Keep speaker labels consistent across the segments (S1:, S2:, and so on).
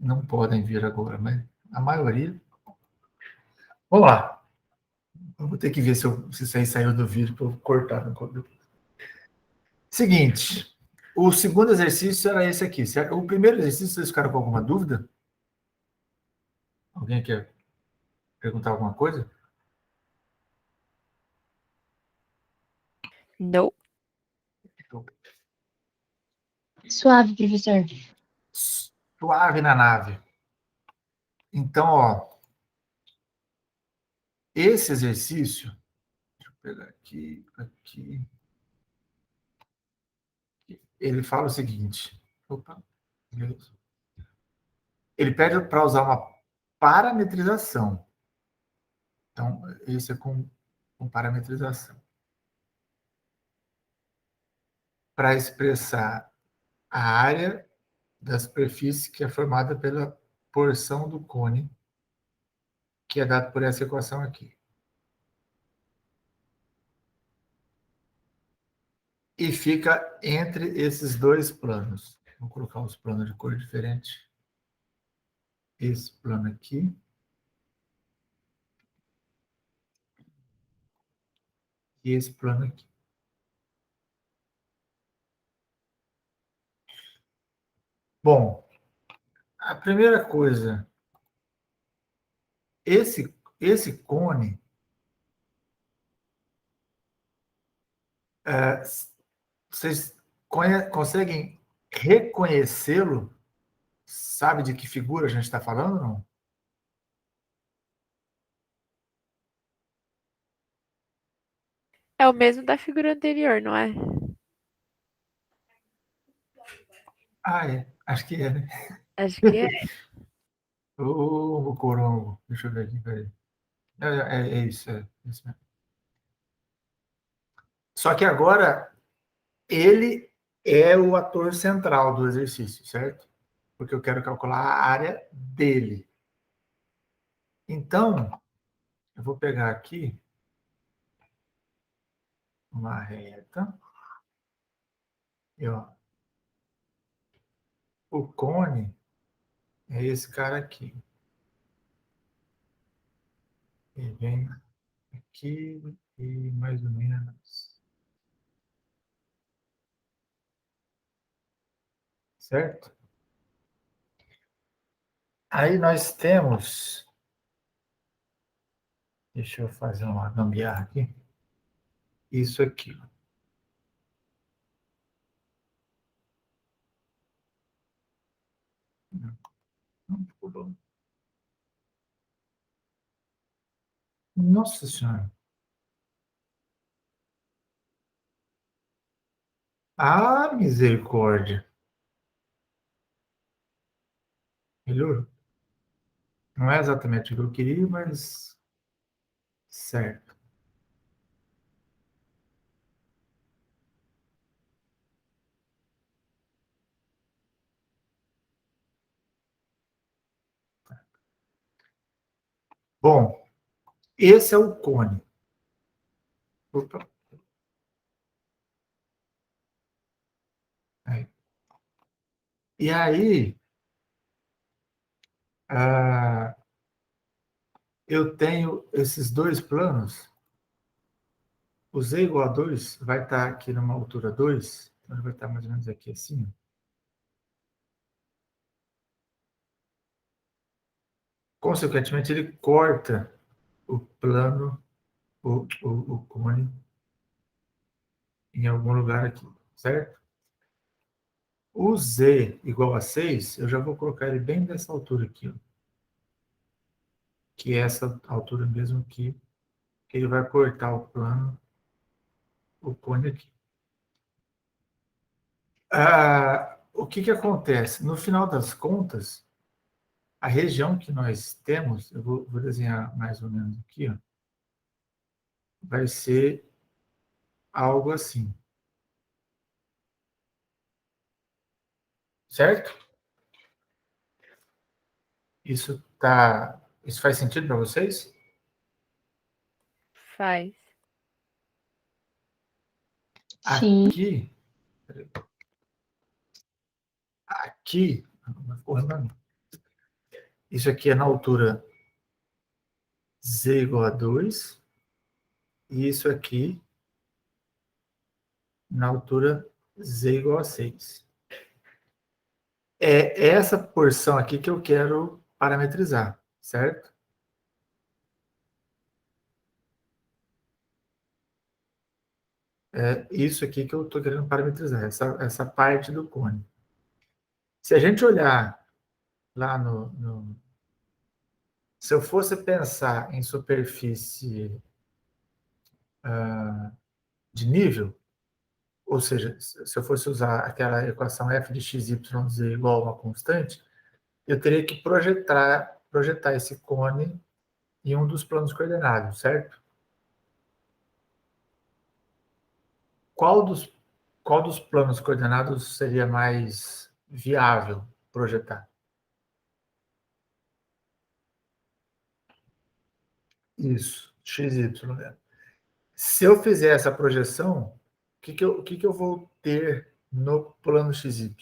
S1: não podem vir agora, mas a maioria... Vamos lá. Eu vou ter que ver se isso aí saiu do vídeo para eu cortar. Seguinte, o segundo exercício era esse aqui, certo? O primeiro exercício, vocês ficaram com alguma dúvida? Alguém quer perguntar alguma coisa?
S2: Não.
S3: Suave, professor.
S1: Suave na nave. Então, ó, esse exercício, deixa eu pegar aqui, ele fala o seguinte, opa, ele pede para usar uma parametrização. Então, esse é com parametrização. Para expressar a área da superfície que é formada pela porção do cone, que é dado por essa equação aqui. E fica entre esses dois planos. Vou colocar os planos de cor diferente. Esse plano aqui. E esse plano aqui. Bom, a primeira coisa, esse cone, vocês conseguem reconhecê-lo? Sabe de que figura a gente está falando, não?
S2: É o mesmo da figura anterior, não é?
S1: Ah, é. Acho que é, né?
S2: Acho que é.
S1: O corongo. Deixa eu ver aqui, peraí. É isso, é isso mesmo. Só que agora, ele é o ator central do exercício, certo? Porque eu quero calcular a área dele. Então, eu vou pegar aqui uma reta. E, ó, o cone é esse cara aqui. Ele vem aqui e mais ou menos. Certo? Aí nós temos... Deixa eu fazer uma gambiarra aqui. Isso aqui. Não ficou bom. Nossa Senhora. Ah, misericórdia. Melhorou. Não é exatamente o que eu queria, mas... Certo. Bom, esse é o cone. Opa. Aí. E aí, eu tenho esses dois planos. O z igual a 2 vai estar aqui numa altura 2, então ele vai estar mais ou menos aqui assim. Consequentemente, ele corta o plano, o cone, em algum lugar aqui, certo? O z igual a 6, eu já vou colocar ele bem dessa altura aqui, ó, que é essa altura mesmo que ele vai cortar o plano, o cone aqui. O que acontece? No final das contas, a região que nós temos, eu vou desenhar mais ou menos aqui, ó, vai ser algo assim. Certo? Isso faz sentido para vocês?
S2: Faz.
S3: Sim.
S1: Aqui, Isso aqui é na altura z igual a 2, e isso aqui na altura z igual a 6. É essa porção aqui que eu quero parametrizar, certo? É isso aqui que eu estou querendo parametrizar, essa parte do cone. Se a gente olhar lá se eu fosse pensar em superfície de nível, ou seja, se eu fosse usar aquela equação f de x, y, z igual a uma constante, eu teria que projetar esse cone em um dos planos coordenados, certo? Qual dos planos coordenados seria mais viável projetar? Isso, x, y, né? Se eu fizer essa projeção, o que eu vou ter no plano XY?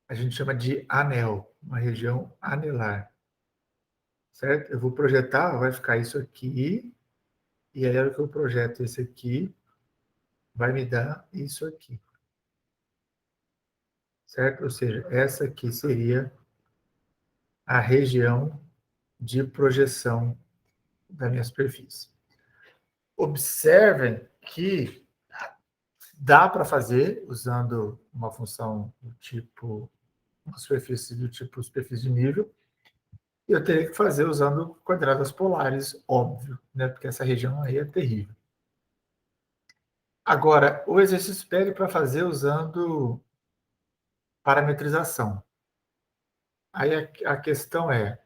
S1: A gente chama de anel, uma região anelar. Certo? Eu vou projetar, vai ficar isso aqui, e aí a hora que eu projeto esse aqui, vai me dar isso aqui. Certo? Ou seja, essa aqui seria a região de projeção da minha superfície. Observem que dá para fazer usando uma função do tipo, uma superfície do tipo superfície de nível, e eu teria que fazer usando quadradas polares, óbvio, né? Porque essa região aí é terrível. Agora, o exercício pede para fazer usando parametrização. Aí a questão é,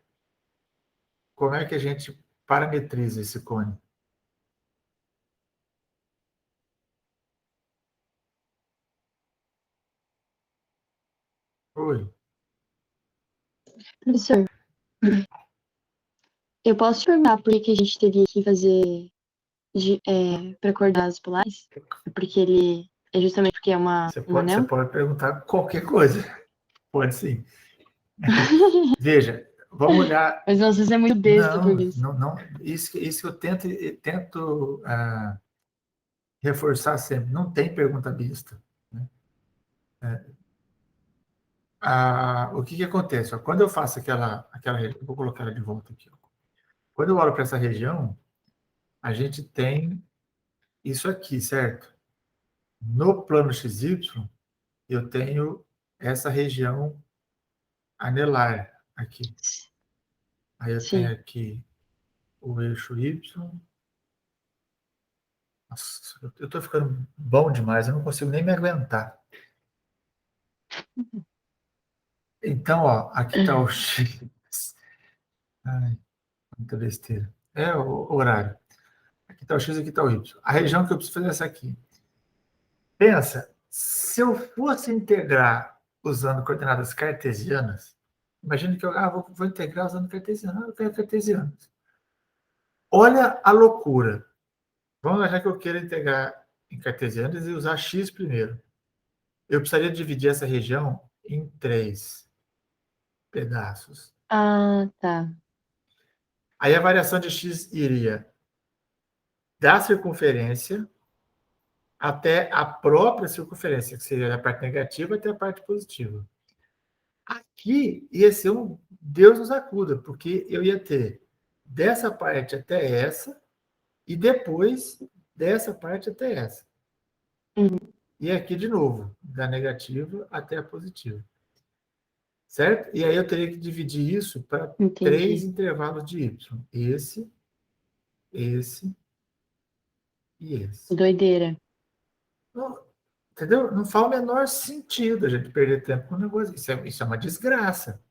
S1: como é que a gente parametriza esse cone? Oi,
S3: Professor, eu posso te perguntar por que a gente teria que fazer para coordenadas polares? Porque ele é justamente porque é um
S1: você
S3: anel?
S1: pode perguntar qualquer coisa. Pode sim. Veja, vamos olhar.
S3: Mas não sei se é muito besta por isso.
S1: Não. Isso que eu tento reforçar sempre. Não tem pergunta besta. Né? O que acontece? Ó, quando eu faço aquela região, vou colocar ela de volta aqui. Ó. Quando eu olho para essa região, a gente tem isso aqui, certo? No plano XY, eu tenho essa região anelar aqui. Aí eu tenho
S3: Sim.
S1: aqui o eixo Y. Nossa, eu estou ficando bom demais, eu não consigo nem me aguentar. Então, ó, aqui está o X. Ai, muita besteira. É o horário. Aqui está o X, aqui está o Y. A região que eu preciso fazer é essa aqui. Pensa, se eu fosse integrar usando coordenadas cartesianas, imagine que eu vou integrar usando cartesianas. Eu quero cartesianas. Olha a loucura. Vamos imaginar que eu queira integrar em cartesianas e usar x primeiro. Eu precisaria dividir essa região em 3 pedaços.
S3: Ah, tá.
S1: Aí a variação de x iria da circunferência até a própria circunferência, que seria a parte negativa até a parte positiva. Aqui ia ser um Deus nos acuda, porque eu ia ter dessa parte até essa e depois dessa parte até essa.
S3: Uhum.
S1: E aqui de novo, da negativa até a positiva. Certo? E aí eu teria que dividir isso para 3
S3: Entendi.
S1: intervalos de y. Esse e esse.
S3: Doideira.
S1: Não, entendeu? Não faz o menor sentido a gente perder tempo com o negócio. Isso é uma desgraça.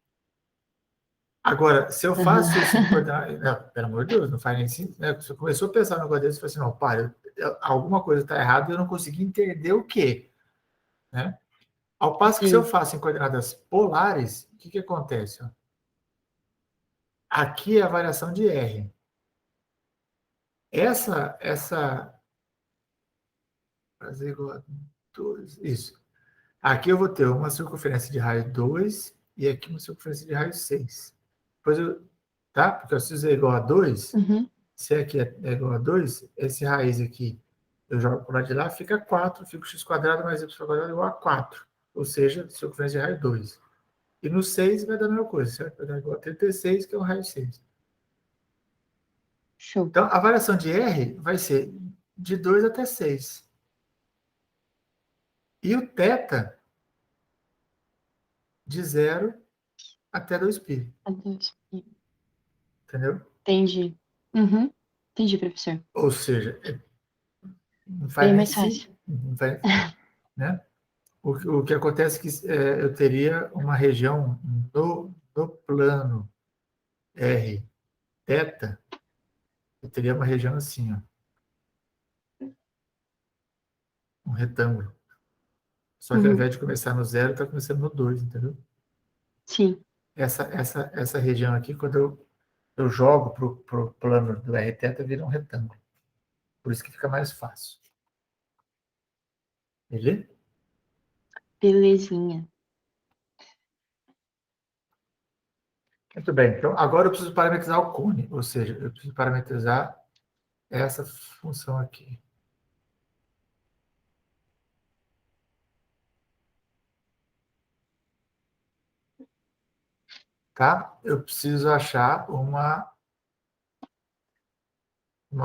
S1: Agora, se eu
S3: Aham.
S1: faço isso em coordenadas. Não, pelo amor de Deus, não faz nem sentido. Né? Você começou a pensar no negócio desse e falou assim: não, para, alguma coisa está errada e eu não consegui entender o quê. Né? Ao passo que se eu
S3: Sim.
S1: faço em coordenadas polares, o que acontece? Ó? Aqui é a variação de R. Essa para z igual a 2. Isso. Aqui eu vou ter uma circunferência de raio 2 e aqui uma circunferência de raio 6. Depois tá? Porque se z é igual a 2, se aqui é igual a 2, esse raiz aqui eu jogo para o lado de lá, fica 4, fica x quadrado mais y quadrado igual a 4. Ou seja, circunferência de raio 2. E no 6 vai dar a mesma coisa, certo? Vai dar igual a 36, que é o raio 6.
S3: Show.
S1: Então, a variação de R vai ser de 2 até 6. E o θ de 0 até 2π.
S3: Adeus.
S1: Entendeu?
S3: Entendi. Entendi, professor.
S1: Ou seja, não faz
S3: Bem
S1: nem
S3: mais fácil.
S1: não faz, né? O que acontece é que eu teria uma região no plano R θ, eu teria uma região assim, ó, um retângulo. Só que ao invés de começar no 0, está começando no 2, entendeu?
S3: Sim.
S1: Essa região aqui, quando eu jogo para o plano do R θ, vira um retângulo. Por isso que fica mais fácil. Beleza?
S3: Belezinha.
S1: Muito bem. Então, agora eu preciso parametrizar o cone. Ou seja, eu preciso parametrizar essa função aqui. Tá? Eu preciso achar uma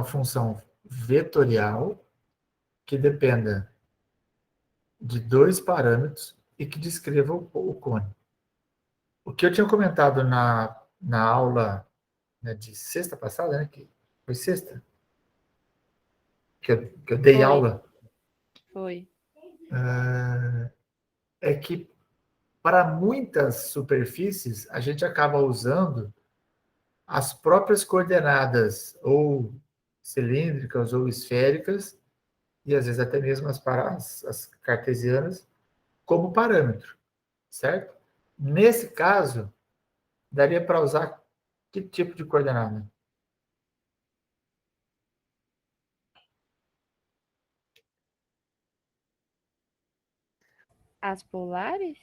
S1: função vetorial que dependa de 2 parâmetros e que descreva o cone. O que eu tinha comentado na aula, né, de sexta passada, né, que foi sexta, que eu dei
S2: Foi.
S1: aula,
S2: Foi.
S1: é que para muitas superfícies a gente acaba usando as próprias coordenadas ou cilíndricas ou esféricas, e às vezes até mesmo as cartesianas, como parâmetro, certo? Nesse caso, daria para usar que tipo de coordenada?
S2: As polares?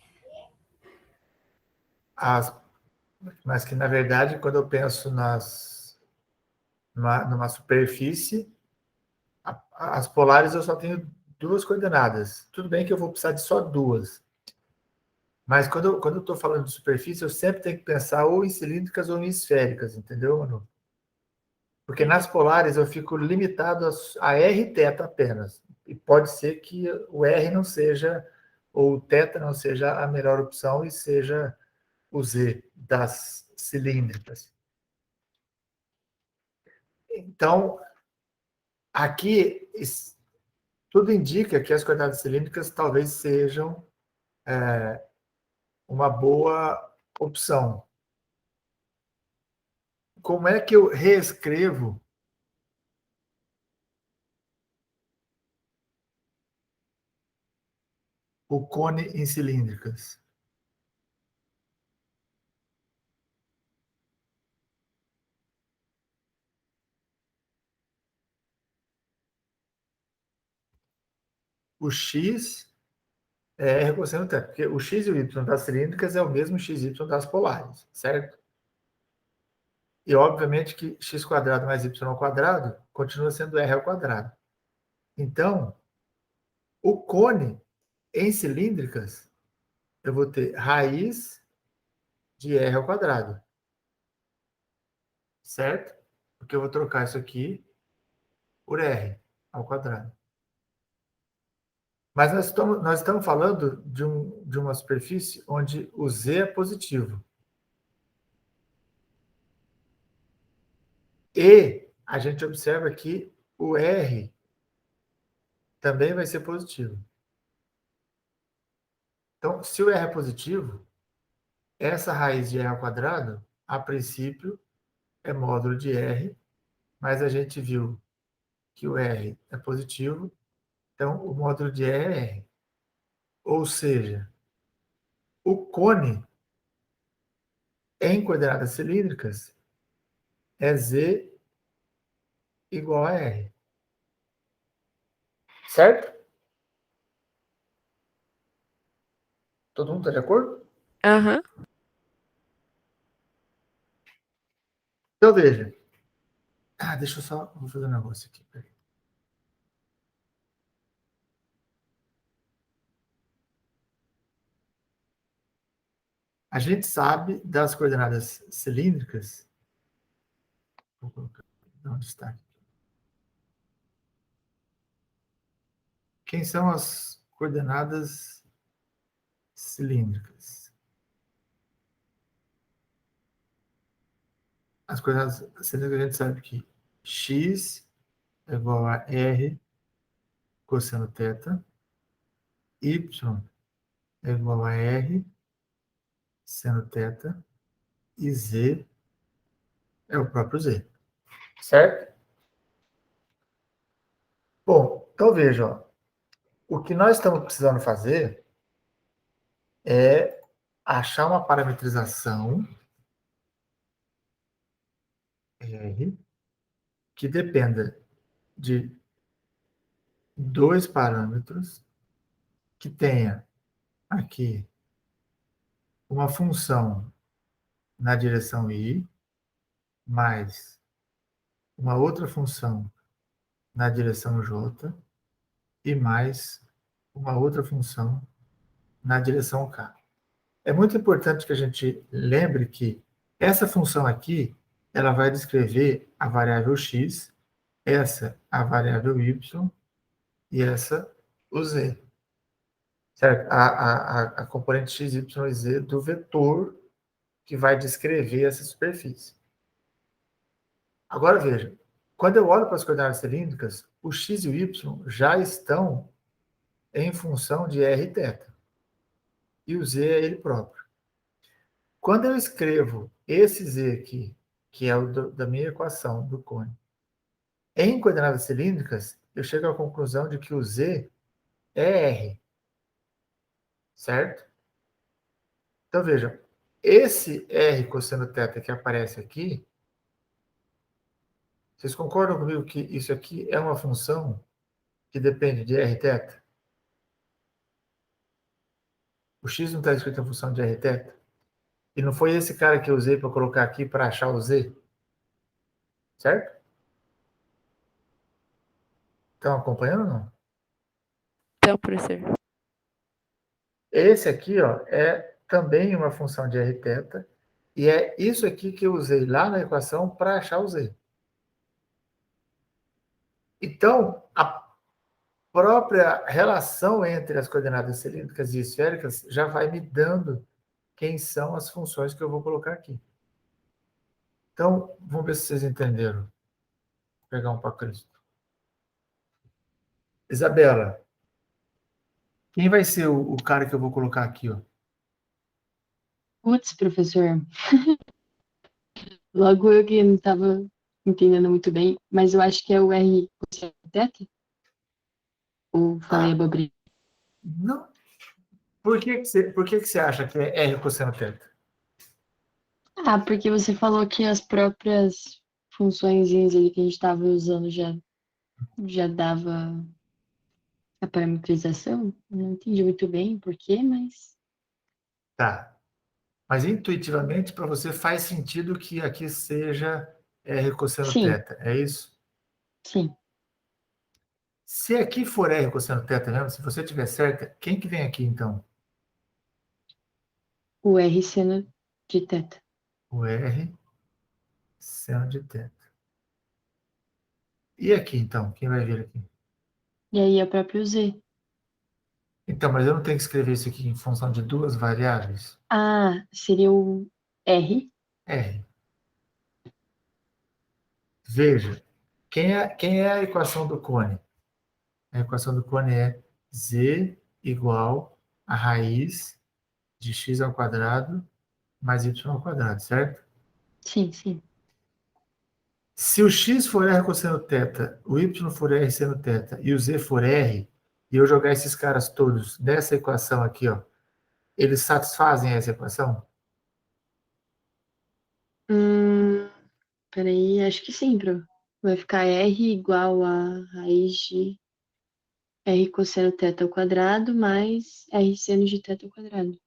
S1: Mas que, na verdade, quando eu penso numa superfície, as polares eu só tenho 2 coordenadas. Tudo bem que eu vou precisar de só 2. Mas quando eu estou falando de superfície, eu sempre tenho que pensar ou em cilíndricas ou em esféricas, entendeu, Manu? Porque nas polares eu fico limitado a R θ apenas. E pode ser que o R não seja, ou o θ não seja a melhor opção e seja o Z das cilíndricas. Então, aqui, tudo indica que as coordenadas cilíndricas talvez sejam uma boa opção. Como é que eu reescrevo o cone em cilíndricas? O X é R cosseno θ, porque o X e o Y das cilíndricas é o mesmo X e Y das polares, certo? E, obviamente, que x quadrado mais y ao quadrado continua sendo R ao quadrado. Então, o cone em cilíndricas, eu vou ter raiz de R ao quadrado, certo? Porque eu vou trocar isso aqui por R ao quadrado. Mas nós estamos falando de uma superfície onde o Z é positivo. E a gente observa que o R também vai ser positivo. Então, se o R é positivo, essa raiz de R ao quadrado, a princípio, é módulo de R, mas a gente viu que o R é positivo, então o módulo de R é R. Ou seja, o cone em coordenadas cilíndricas é Z igual a R. Certo? Todo mundo está de acordo?
S2: Aham.
S1: Então, veja. Deixa eu só... Vou fazer um negócio aqui. Peraí. A gente sabe das coordenadas cilíndricas. Vou colocar... Onde está aqui? Quem são as coordenadas cilíndricas? As coordenadas cilíndricas a gente sabe que x é igual a r cosseno θ, y é igual a r seno θ e z é o próprio z. Certo? Bom, então veja, ó, o que nós estamos precisando fazer é achar uma parametrização R que dependa de dois parâmetros que tenha aqui uma função na direção y mais uma outra função na direção j e mais uma outra função na direção k. É muito importante que a gente lembre que essa função aqui, ela vai descrever a variável x, essa a variável y e essa o z. Certo? A componente x, y e z do vetor que vai descrever essa superfície. Agora veja, quando eu olho para as coordenadas cilíndricas, o x e o y já estão em função de r θ. E o z é ele próprio. Quando eu escrevo esse z aqui, que é o da minha equação do cone, em coordenadas cilíndricas, eu chego à conclusão de que o z é r. Certo? Então vejam, esse r cosseno θ que aparece aqui, vocês concordam comigo que isso aqui é uma função que depende de r θ? O x não está escrito em função de r θ? E não foi esse cara que eu usei para colocar aqui para achar o z? Certo? Estão acompanhando ou não?
S2: Então, professor.
S1: Esse aqui, ó, é também uma função de r θ, e é isso aqui que eu usei lá na equação para achar o z. Então, a própria relação entre as coordenadas cilíndricas e esféricas já vai me dando quem são as funções que eu vou colocar aqui. Então, vamos ver se vocês entenderam. Vou pegar um para Cristo. Isabela, quem vai ser o cara que eu vou colocar aqui, ó?
S3: Putz, professor. Logo eu que não estava entendendo muito bem, mas eu acho que é o R θ? Ou falei abobrinha?
S1: Não. Por que você acha que é R cosseno θ?
S3: Ah, porque você falou que as próprias funções ali que a gente estava usando já dava a parametrização. Não entendi muito bem por quê, mas
S1: Tá. Mas intuitivamente, para você faz sentido que aqui seja R cosseno
S3: sim,
S1: θ, é isso?
S3: sim.
S1: Se aqui for R cosseno θ mesmo, se você tiver certa, quem que vem aqui então?
S3: O R seno de θ.
S1: O R seno de θ. E aqui então, quem vai vir aqui?
S3: E aí é o próprio Z.
S1: Então, mas eu não tenho que escrever isso aqui em função de duas variáveis?
S3: Ah, seria o R.
S1: R. Veja, quem é a equação do cone? A equação do cone é z igual a raiz de x ao quadrado mais y ao quadrado, certo?
S3: Sim, sim.
S1: Se o x for r cosseno θ, o y for r seno θ e o z for r, e eu jogar esses caras todos nessa equação aqui, ó, eles satisfazem essa equação?
S3: Hum, peraí, acho que sim, Pro. Vai ficar R igual a raiz de R cosseno θ ao quadrado mais R seno de θ ao quadrado.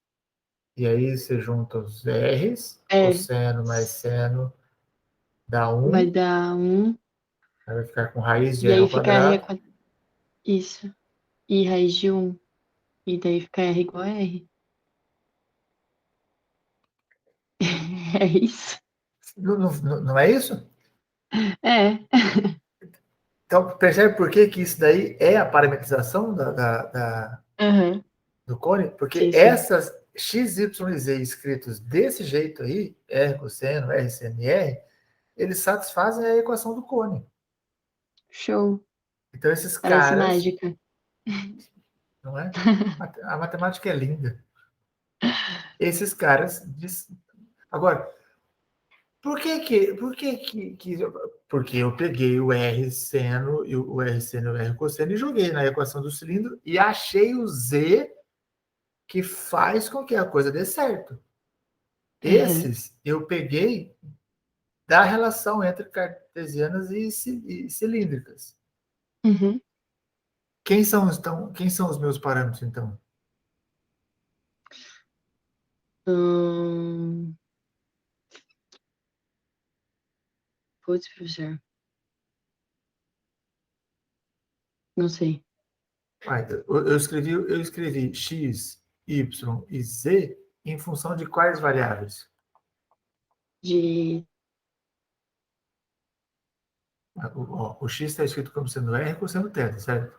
S1: E aí você junta os R's,
S3: É,
S1: cosseno mais seno dá 1,
S3: vai dar 1,
S1: aí vai ficar com raiz de
S3: e
S1: R
S3: aí
S1: ao
S3: fica R
S1: quadrado.
S3: Isso. E raiz de 1. E daí fica R igual a R. É isso?
S1: Não é isso?
S3: É.
S1: Então, percebe por que que isso daí é a parametrização
S3: Aham.
S1: do cone? Porque
S3: Sim, sim.
S1: essas x, y e z escritos desse jeito aí, R cosseno, R seno e R, eles satisfazem a equação do cone.
S3: Show.
S1: Então, esses
S3: Parece
S1: caras,
S3: mágica.
S1: não é? A matemática é linda. Esses caras. Agora, porque eu peguei o R seno e o R seno e o R cosseno e joguei na equação do cilindro e achei o Z que faz com que a coisa dê certo.
S3: Aham.
S1: Esses eu peguei da relação entre cartesianas e cilíndricas.
S3: Uhum.
S1: Quem são os meus parâmetros, então?
S3: Hum... Putz, professor. Não sei.
S1: Eu escrevi X, Y e Z em função de quais variáveis?
S3: De.
S1: O X está escrito como sendo R cosseno θ, certo?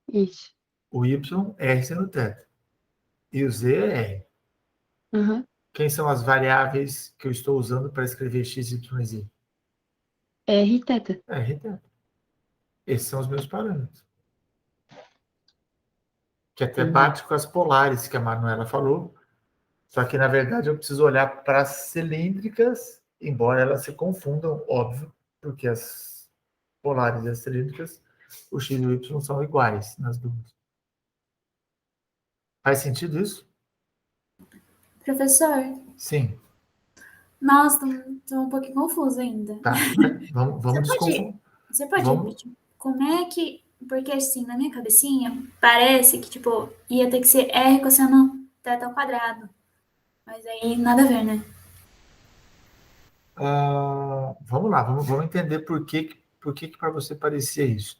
S3: Isso.
S1: O Y, R seno θ. E o Z é R.
S3: Aham.
S1: Quem são as variáveis que eu estou usando para escrever X, Y e Z?
S3: R teta.
S1: R e θ. Esses são os meus parâmetros. Que até
S3: Entendi.
S1: bate com as polares que a Manuela falou. Só que, na verdade, eu preciso olhar para as cilíndricas, embora elas se confundam, óbvio, porque as polares e as cilíndricas, o X e o Y são iguais nas duas. Faz sentido isso?
S4: Professor,
S1: Sim.
S4: nossa, tô um pouquinho confusa ainda.
S1: Tá. Mas vamos
S4: Você pode,
S1: desconfundir.
S4: você pode
S1: Vamos.
S4: repetir? Como é que. Porque assim, na minha cabecinha, parece que, tipo, ia ter que ser R cosseno θ ao quadrado. Mas aí nada a ver, né?
S1: Vamos lá, vamos entender por que para você parecia isso.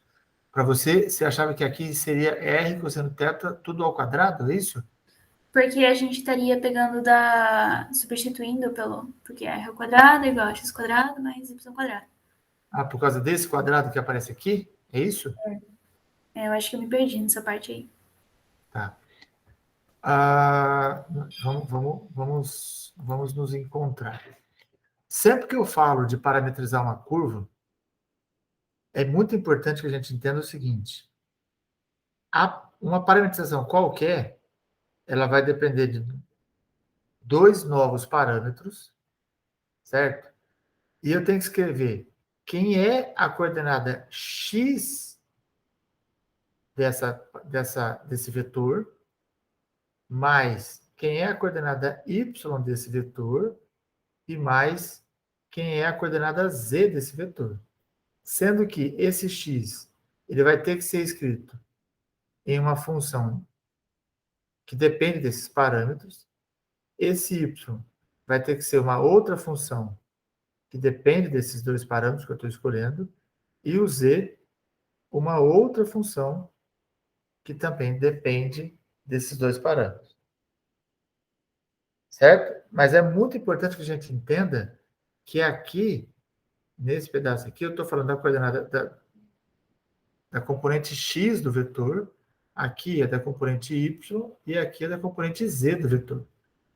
S1: Para você achava que aqui seria R cosseno θ tudo ao quadrado, é isso?
S4: Porque a gente estaria pegando da. Substituindo pelo. Porque R ao quadrado é igual a x quadrado mais y quadrado.
S1: Ah, por causa desse quadrado que aparece aqui? É isso?
S4: Eu acho que eu me perdi nessa parte aí.
S1: Tá. Ah, vamos nos encontrar. Sempre que eu falo de parametrizar uma curva, é muito importante que a gente entenda o seguinte: uma parametrização qualquer, ela vai depender de dois novos parâmetros, certo? E eu tenho que escrever quem é a coordenada x desse vetor, mais quem é a coordenada y desse vetor, e mais quem é a coordenada z desse vetor. Sendo que esse x ele vai ter que ser escrito em uma função que depende desses parâmetros. Esse y vai ter que ser uma outra função que depende desses dois parâmetros que eu estou escolhendo. E o z, uma outra função que também depende desses dois parâmetros. Certo? Mas é muito importante que a gente entenda que aqui, nesse pedaço aqui, eu estou falando da coordenada da componente x do vetor, aqui é da componente y e aqui é da componente z do vetor.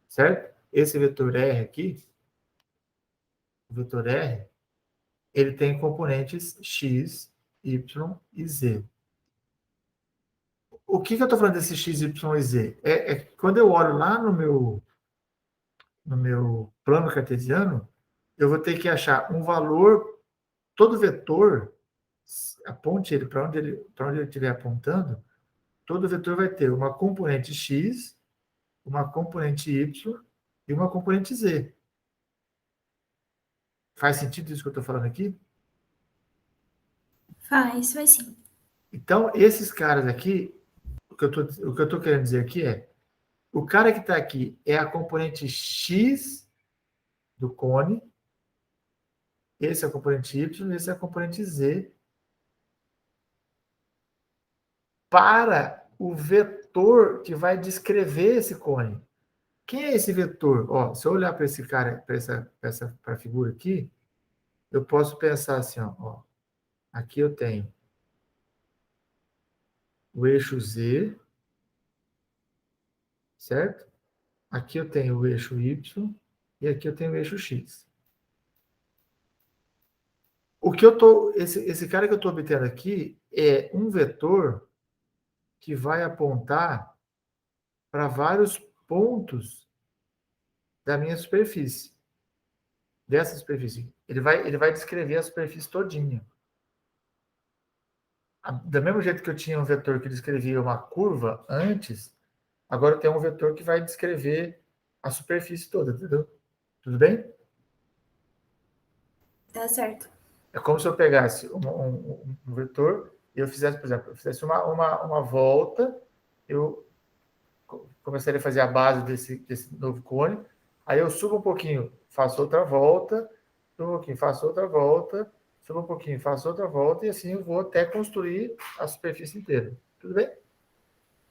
S1: Certo? Esse vetor R aqui, o vetor R, ele tem componentes x, y e z. O que eu estou falando desse x, y e z? Quando eu olho lá no meu plano cartesiano, eu vou ter que achar um valor, todo vetor, aponte ele para onde ele estiver apontando, todo vetor vai ter uma componente x, uma componente y e uma componente z. Faz sentido isso que eu estou falando aqui?
S4: Faz sim.
S1: Então, esses caras aqui, o que eu estou querendo dizer aqui é, O cara que está aqui é a componente x do cone, esse é a componente y, esse é a componente z, para o vetor que vai descrever esse cone. Quem é esse vetor? Ó, se eu olhar para esse cara, para a figura aqui, eu posso pensar assim, ó, aqui eu tenho o eixo z, certo? Aqui eu tenho o eixo y e aqui eu tenho o eixo x. O que eu tô, esse cara que eu estou obtendo aqui é um vetor que vai apontar para vários pontos da minha superfície, dessa superfície. Ele vai descrever a superfície todinha. Do mesmo jeito que eu tinha um vetor que descrevia uma curva antes, agora eu tenho um vetor que vai descrever a superfície toda, entendeu? Tudo bem?
S4: Tá certo.
S1: É como se eu pegasse um vetor e eu fizesse, por exemplo, eu fizesse uma volta, eu começaria a fazer a base desse novo cone, aí eu subo um pouquinho, faço outra volta, subo um pouquinho, faço outra volta, subo um pouquinho, faço outra volta, e assim eu vou até construir a superfície inteira. Tudo bem?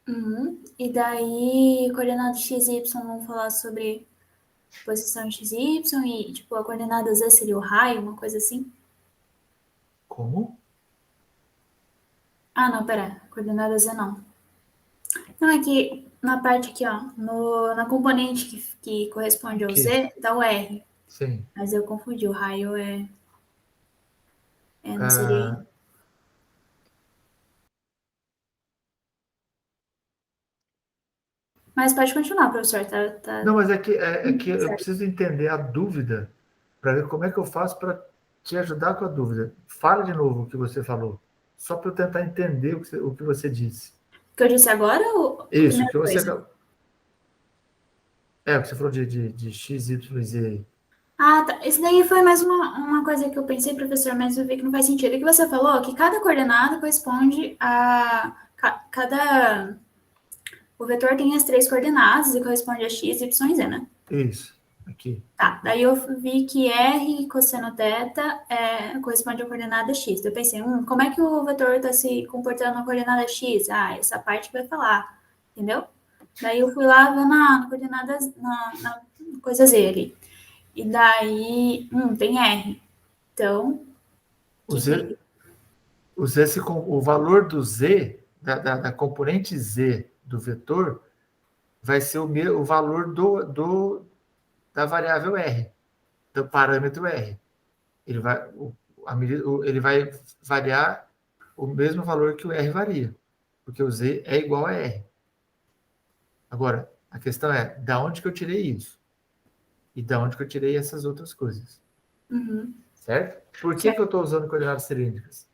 S4: Uhum. E daí, coordenadas x e y vão falar sobre posição x e y e, tipo, a coordenada z seria o raio, uma coisa assim?
S1: Como?
S4: Ah, não, pera. Coordenada z não. Não, é que na parte aqui, ó, na componente que corresponde ao
S1: Aqui.
S4: z, tá o r.
S1: Sim.
S4: Mas eu confundi, o raio não seria... Mas pode continuar, professor, tá
S1: Não, mas é que eu
S4: certo.
S1: preciso entender a dúvida para ver como é que eu faço para te ajudar com a dúvida. Fala de novo o que você falou, só para eu tentar entender o que você disse.
S4: O que eu disse agora ou a
S1: Isso,
S4: primeira
S1: que você...
S4: coisa?
S1: o que você falou de x, y, z.
S4: Ah, tá. Isso daí foi mais uma coisa que eu pensei, professor, mas eu vi que não faz sentido. O que você falou? Que cada coordenada corresponde a... Cada... O vetor tem as 3 coordenadas e corresponde a x, y e z, né?
S1: Isso, aqui.
S4: Tá, daí eu vi que r cosseno θ corresponde à coordenada x. Eu pensei, como é que o vetor está se comportando na coordenada x? Ah, essa parte vai falar, entendeu? Daí eu fui lá ver na coordenada, na coisa z ali. E daí, tem r. Então,
S1: O z, o valor do z, da componente z do vetor, vai ser o valor da variável r, do parâmetro r. Ele vai variar o mesmo valor que o r varia, porque o z é igual a r. Agora, a questão é, da onde que eu tirei isso? E da onde que eu tirei essas outras coisas? Certo? Por que eu estou usando coordenadas cilíndricas?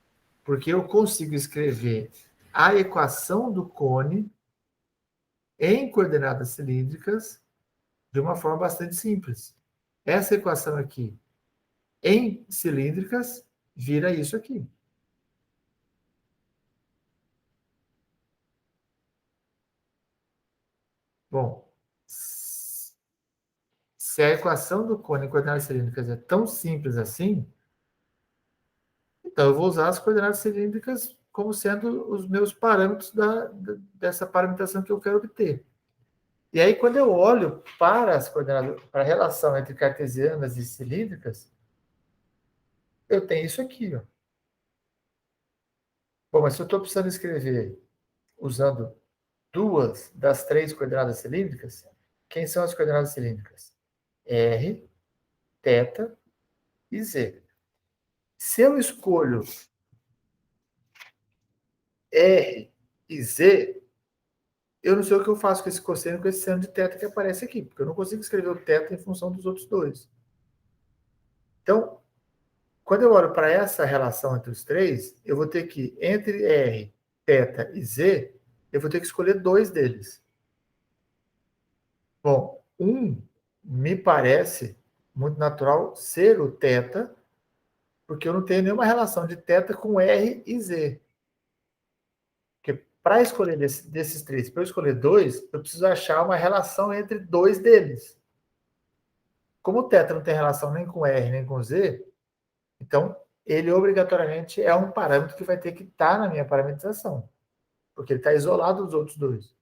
S1: Porque eu consigo escrever a equação do cone em coordenadas cilíndricas de uma forma bastante simples. Essa equação aqui, em cilíndricas, vira isso aqui. Bom, se a equação do cone em coordenadas cilíndricas é tão simples assim, então eu vou usar as coordenadas cilíndricas como sendo os meus parâmetros dessa paramentação que eu quero obter. E aí, quando eu olho para as coordenadas, para a relação entre cartesianas e cilíndricas, eu tenho isso aqui. Ó. Bom, mas se eu estou precisando escrever usando 2 das 3 coordenadas cilíndricas, quem são as coordenadas cilíndricas? R, θ e z. Se eu escolho R e z, eu não sei o que eu faço com esse cosseno e com esse seno de θ que aparece aqui, porque eu não consigo escrever o θ em função dos outros dois. Então, quando eu olho para essa relação entre os três, eu vou ter que, entre R, θ e z, eu vou ter que escolher 2 deles. Bom, me parece muito natural ser o θ, porque eu não tenho nenhuma relação de θ com R e z. Porque para escolher desses três, para eu escolher dois, eu preciso achar uma relação entre dois deles. Como o θ não tem relação nem com R, nem com Z, então ele obrigatoriamente é um parâmetro que vai ter que estar na minha parametrização, porque ele está isolado dos outros dois.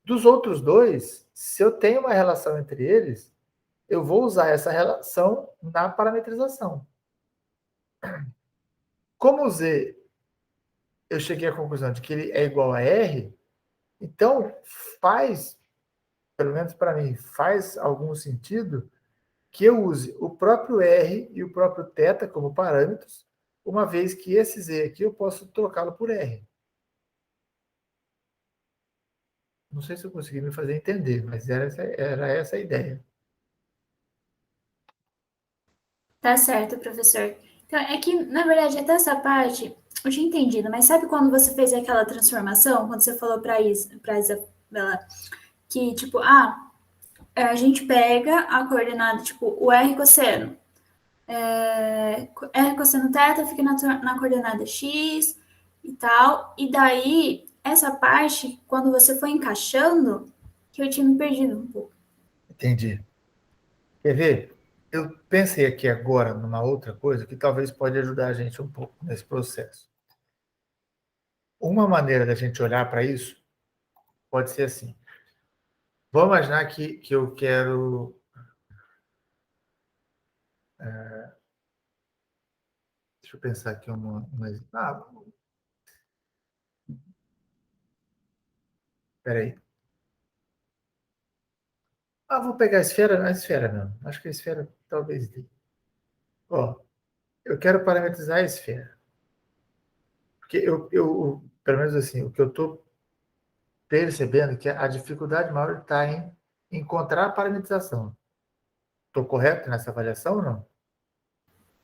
S1: Dos outros dois, se eu tenho uma relação entre eles, eu vou usar essa relação na parametrização. Como o Z, eu cheguei à conclusão de que ele é igual a R, então faz, pelo menos para mim, faz algum sentido que eu use o próprio R e o próprio θ como parâmetros, uma vez que esse Z aqui eu posso trocá-lo por R. Não sei se eu consegui me fazer entender, mas era essa a ideia.
S4: Tá certo, professor. Então, é que, na verdade, até essa parte eu tinha entendido, mas sabe quando você fez aquela transformação, quando você falou para Isabela, que, tipo, a gente pega a coordenada, tipo, o R cosseno. R cosseno θ fica na coordenada X e tal. E daí, essa parte, quando você foi encaixando, que eu tinha me perdido um pouco.
S1: Entendi. Quer ver? Eu pensei aqui agora numa outra coisa que talvez pode ajudar a gente um pouco nesse processo. Uma maneira da gente olhar para isso pode ser assim. Vamos imaginar que eu quero... deixa eu pensar aqui peraí. Vou pegar a esfera? Não, a esfera não. Acho que a esfera talvez dê. Ó, eu quero parametrizar a esfera. Porque pelo menos assim, o que eu estou percebendo é que a dificuldade maior está em encontrar a parametrização. Estou correto nessa avaliação ou não?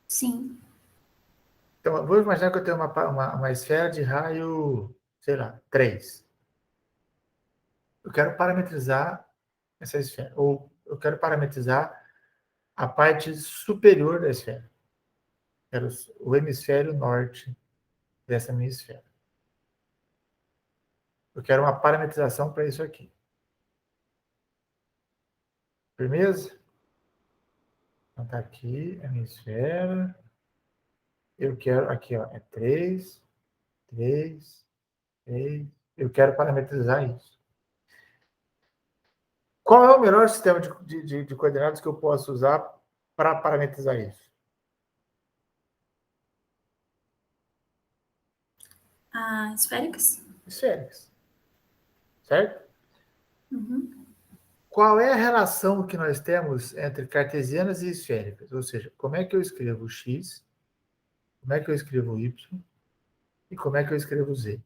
S4: Sim.
S1: Então, vou imaginar que eu tenho uma esfera de raio, sei lá, 3. Eu quero parametrizar essa esfera. Ou eu quero parametrizar a parte superior da esfera. Quero o hemisfério norte dessa minha esfera. Eu quero uma parametrização para isso aqui. Firmeza? Então, está aqui a minha esfera. Eu quero, aqui, ó, é 3, 3, 3. Eu quero parametrizar isso. Qual é o melhor sistema de coordenadas que eu posso usar para parametrizar isso?
S4: Esféricas?
S1: Esféricas. Certo?
S4: Uhum.
S1: Qual é a relação que nós temos entre cartesianas e esféricas? Ou seja, como é que eu escrevo o x, como é que eu escrevo o y e como é que eu escrevo o z?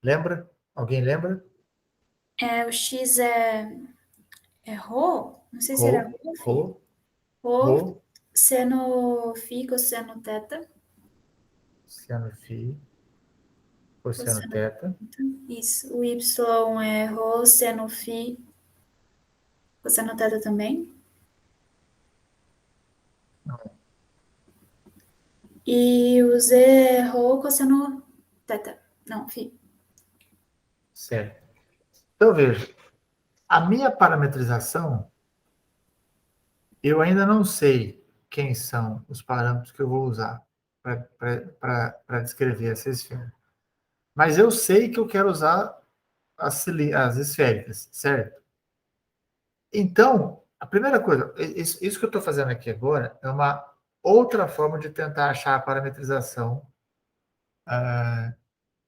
S1: Lembra? Alguém lembra?
S4: O X é Rho? Não sei se era
S1: Rho,
S4: Rho, Fi.
S1: Rho,
S4: Rho,
S1: Rho,
S4: seno Fi, cosseno θ.
S1: seno φ, cosseno
S4: Cosseno
S1: θ.
S4: Isso. O Y é Rho, seno Fi, cosseno θ também. E o Z é Rho, cosseno θ. Não, Fi.
S1: Certo. Então, veja, a minha parametrização, eu ainda não sei quem são os parâmetros que eu vou usar para descrever essa esfera. Mas eu sei que eu quero usar as esféricas, certo? Então, a primeira coisa, isso que eu estou fazendo aqui agora é uma outra forma de tentar achar a parametrização,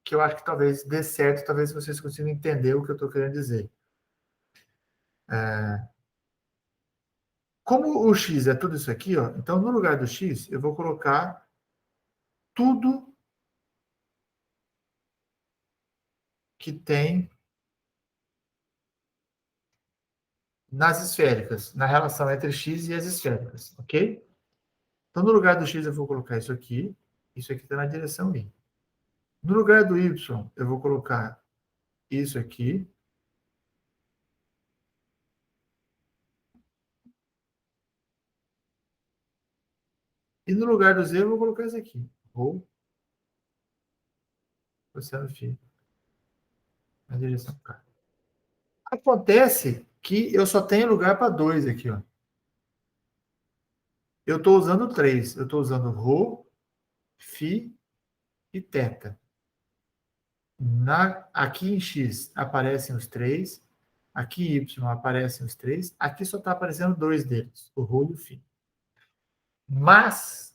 S1: que eu acho que talvez dê certo, talvez vocês consigam entender o que eu estou querendo dizer. Como o x é tudo isso aqui, ó, então no lugar do x, eu vou colocar tudo que tem nas esféricas, na relação entre x e as esféricas, ok? Então, no lugar do x, eu vou colocar isso aqui está na direção y. No lugar do y, eu vou colocar isso aqui, e no lugar do z, eu vou colocar isso aqui. Ou cosseno φ na direção K. Acontece que eu só tenho lugar para 2 aqui, ó. Eu estou usando 3. Eu estou usando ρ, φ e θ. Aqui em X aparecem os 3. Aqui em Y aparecem os 3. Aqui só está aparecendo 2 deles, o ρ e o φ. Mas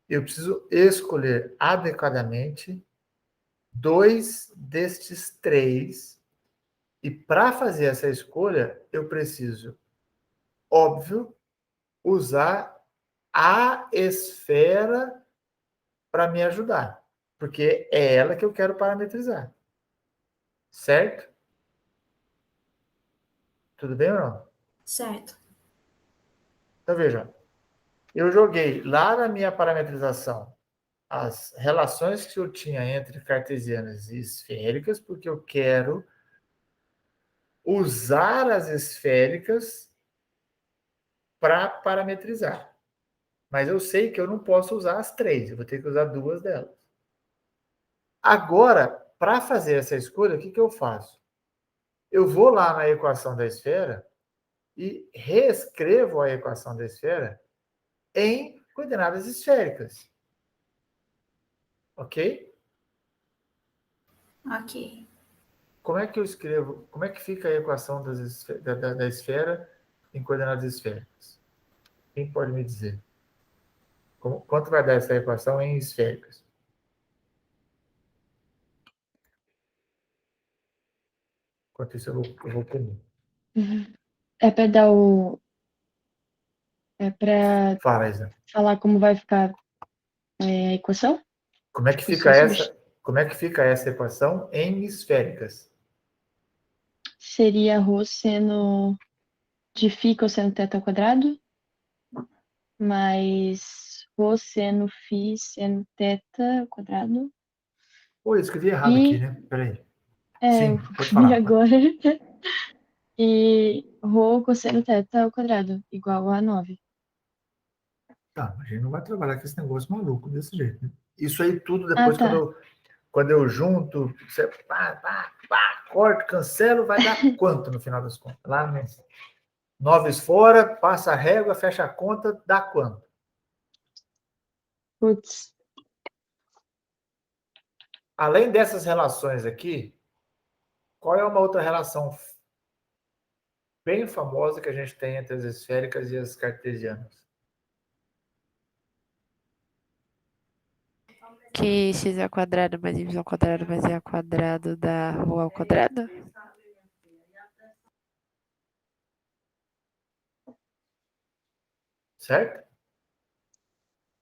S1: eu preciso escolher adequadamente 2 destes 3. E para fazer essa escolha, eu preciso, óbvio, usar a esfera para me ajudar. Porque é ela que eu quero parametrizar. Certo? Tudo bem ou não?
S4: Certo.
S1: Então, veja. Eu joguei lá na minha parametrização as relações que eu tinha entre cartesianas e esféricas, porque eu quero usar as esféricas para parametrizar. Mas eu sei que eu não posso usar as 3, eu vou ter que usar 2 delas. Agora, para fazer essa escolha, o que eu faço? Eu vou lá na equação da esfera e reescrevo a equação da esfera em coordenadas esféricas. Ok?
S4: Ok.
S1: Como é que eu escrevo? Como é que fica a equação da esfera em coordenadas esféricas? Quem pode me dizer? Quanto vai dar essa equação em esféricas? Enquanto isso, eu vou punir.
S3: É para dar o. É para
S1: Fala, Isa.
S3: falar como vai ficar a equação?
S1: Como é que fica essa equação em esféricas?
S3: Seria ρ seno de φ cosseno θ ao quadrado, mais ρ seno φ seno θ ao quadrado.
S1: Pô, eu escrevi errado aqui, né? Peraí.
S3: Eu
S1: Sim, pode
S3: vi
S1: falar.
S3: agora. E ρ cosseno θ ao quadrado, igual a 9.
S1: Tá, a gente não vai trabalhar com esse negócio maluco desse jeito, né? Isso aí tudo
S3: Ah,
S1: depois,
S3: tá.
S1: quando eu junto, você corto, cancelo, vai dar quanto no final das contas? Lá, né? 9 fora, passa a régua, fecha a conta, dá quanto?
S3: Putz.
S1: Além dessas relações aqui, qual é uma outra relação bem famosa que a gente tem entre as esféricas e as cartesianas?
S2: Que x ao quadrado mais y ao quadrado mais e ao quadrado dá ρ ao quadrado?
S1: Certo?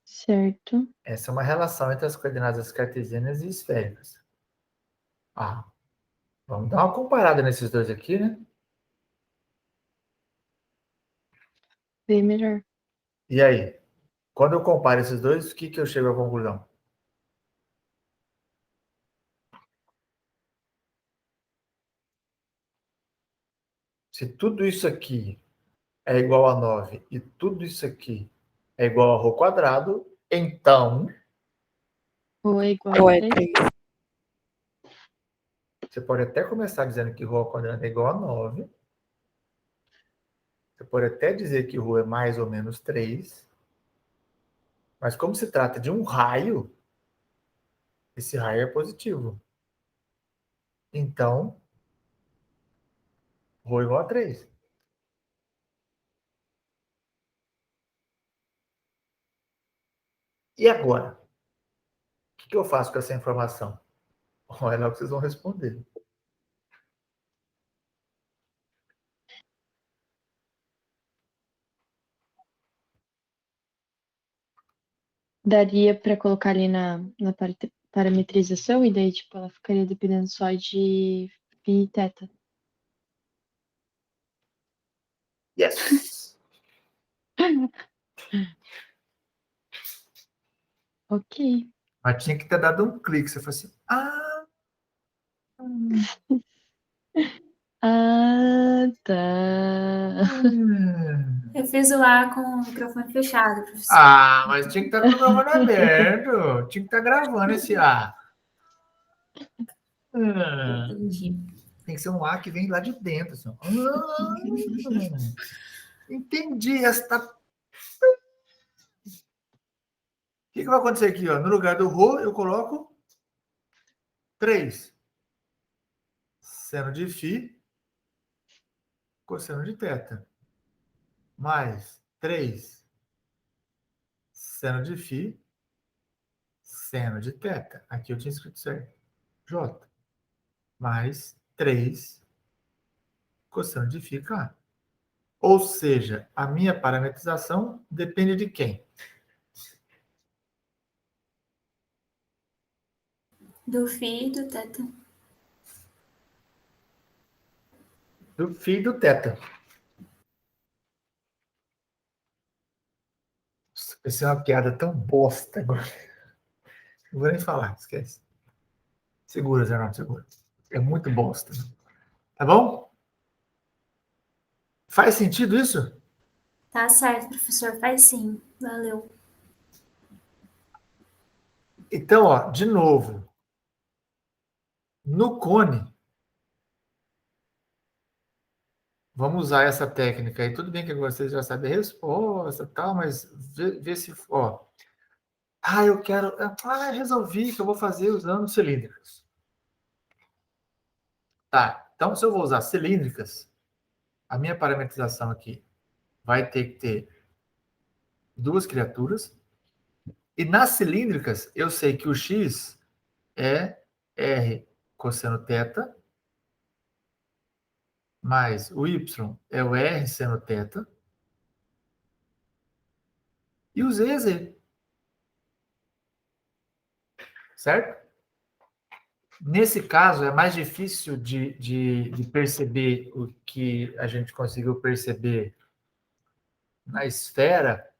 S3: Certo.
S1: Essa é uma relação entre as coordenadas cartesianas e esféricas. Vamos dar uma comparada nesses dois aqui, né?
S3: Bem melhor.
S1: E aí? Quando eu comparo esses dois, o que eu chego à conclusão? Se tudo isso aqui é igual a 9 e tudo isso aqui é igual a ρ quadrado, então
S3: Ρ é igual
S2: Ou
S3: a
S2: é
S3: 3.
S2: 3?
S1: você pode até começar dizendo que ρ ao quadrado é igual a 9. Você pode até dizer que ρ é mais ou menos 3. Mas como se trata de um raio, esse raio é positivo. Então, ρ é igual a 3. E agora? O que eu faço com essa informação? Olha lá o que vocês vão responder.
S3: Daria para colocar ali na parametrização e daí, tipo, ela ficaria dependendo só de φ e θ.
S1: Yes!
S3: Ok.
S1: Mas tinha que ter dado um clique. Você falou assim,
S3: Tá.
S4: Eu fiz o A com o microfone fechado, professor.
S1: mas tinha que estar com o microfone aberto. Tinha que estar gravando esse A.
S4: Entendi.
S1: Tem que ser um A que vem lá de dentro. Assim. Entendi esta. O que vai acontecer aqui? Ó? No lugar do rho, eu coloco 3. Seno de φ, cosseno de θ. Mais 3. Seno de φ, seno de θ. Aqui eu tinha escrito certo. J. Mais 3 cosseno de φ, K. Ou seja, a minha parametrização depende de quem?
S4: Do φ e do θ.
S1: Do φ e do θ. Vai ser uma piada tão bosta agora. Não vou nem falar, esquece. Segura, Zé Arnaldo, segura. É muito bosta. Tá bom? Faz sentido isso?
S4: Tá certo, professor. Faz sim. Valeu.
S1: Então, ó, de novo. No cone, vamos usar essa técnica aí. Tudo bem que vocês já sabem a resposta, tal, mas vê se... Ó. Eu quero... resolvi que eu vou fazer usando cilíndricas. Tá, então se eu vou usar cilíndricas, a minha parametrização aqui vai ter que ter 2 criaturas. E nas cilíndricas, eu sei que o x é R cosseno θ, mais o y é o R seno θ, e o z é z. Certo? Nesse caso, é mais difícil de perceber o que a gente conseguiu perceber na esfera,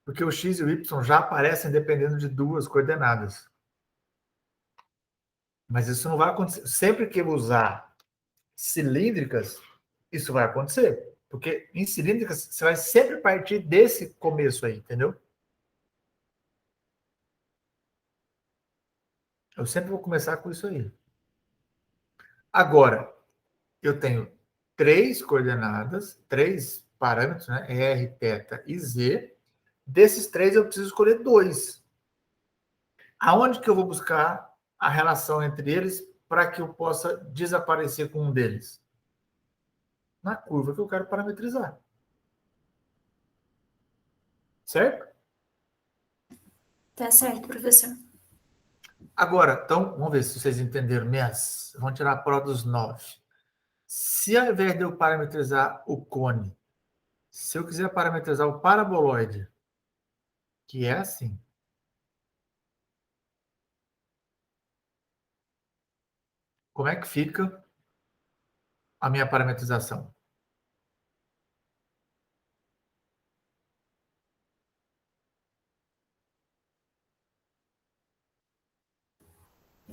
S1: porque o x e o y já aparecem dependendo de 2 coordenadas. Mas isso não vai acontecer. Sempre que eu usar cilíndricas, isso vai acontecer. Porque em cilíndricas, você vai sempre partir desse começo aí, entendeu? Eu sempre vou começar com isso aí. Agora, eu tenho 3 coordenadas, 3 parâmetros, né? R, θ e Z. Desses 3, eu preciso escolher 2. Aonde que eu vou buscar a relação entre eles para que eu possa desaparecer com um deles? Na curva que eu quero parametrizar. Certo?
S4: Tá certo, professor.
S1: Agora, então, vamos ver se vocês entenderam. Vamos tirar a prova dos 9. Se ao invés de eu parametrizar o cone, se eu quiser parametrizar o paraboloide, que é assim, como é que fica a minha parametrização?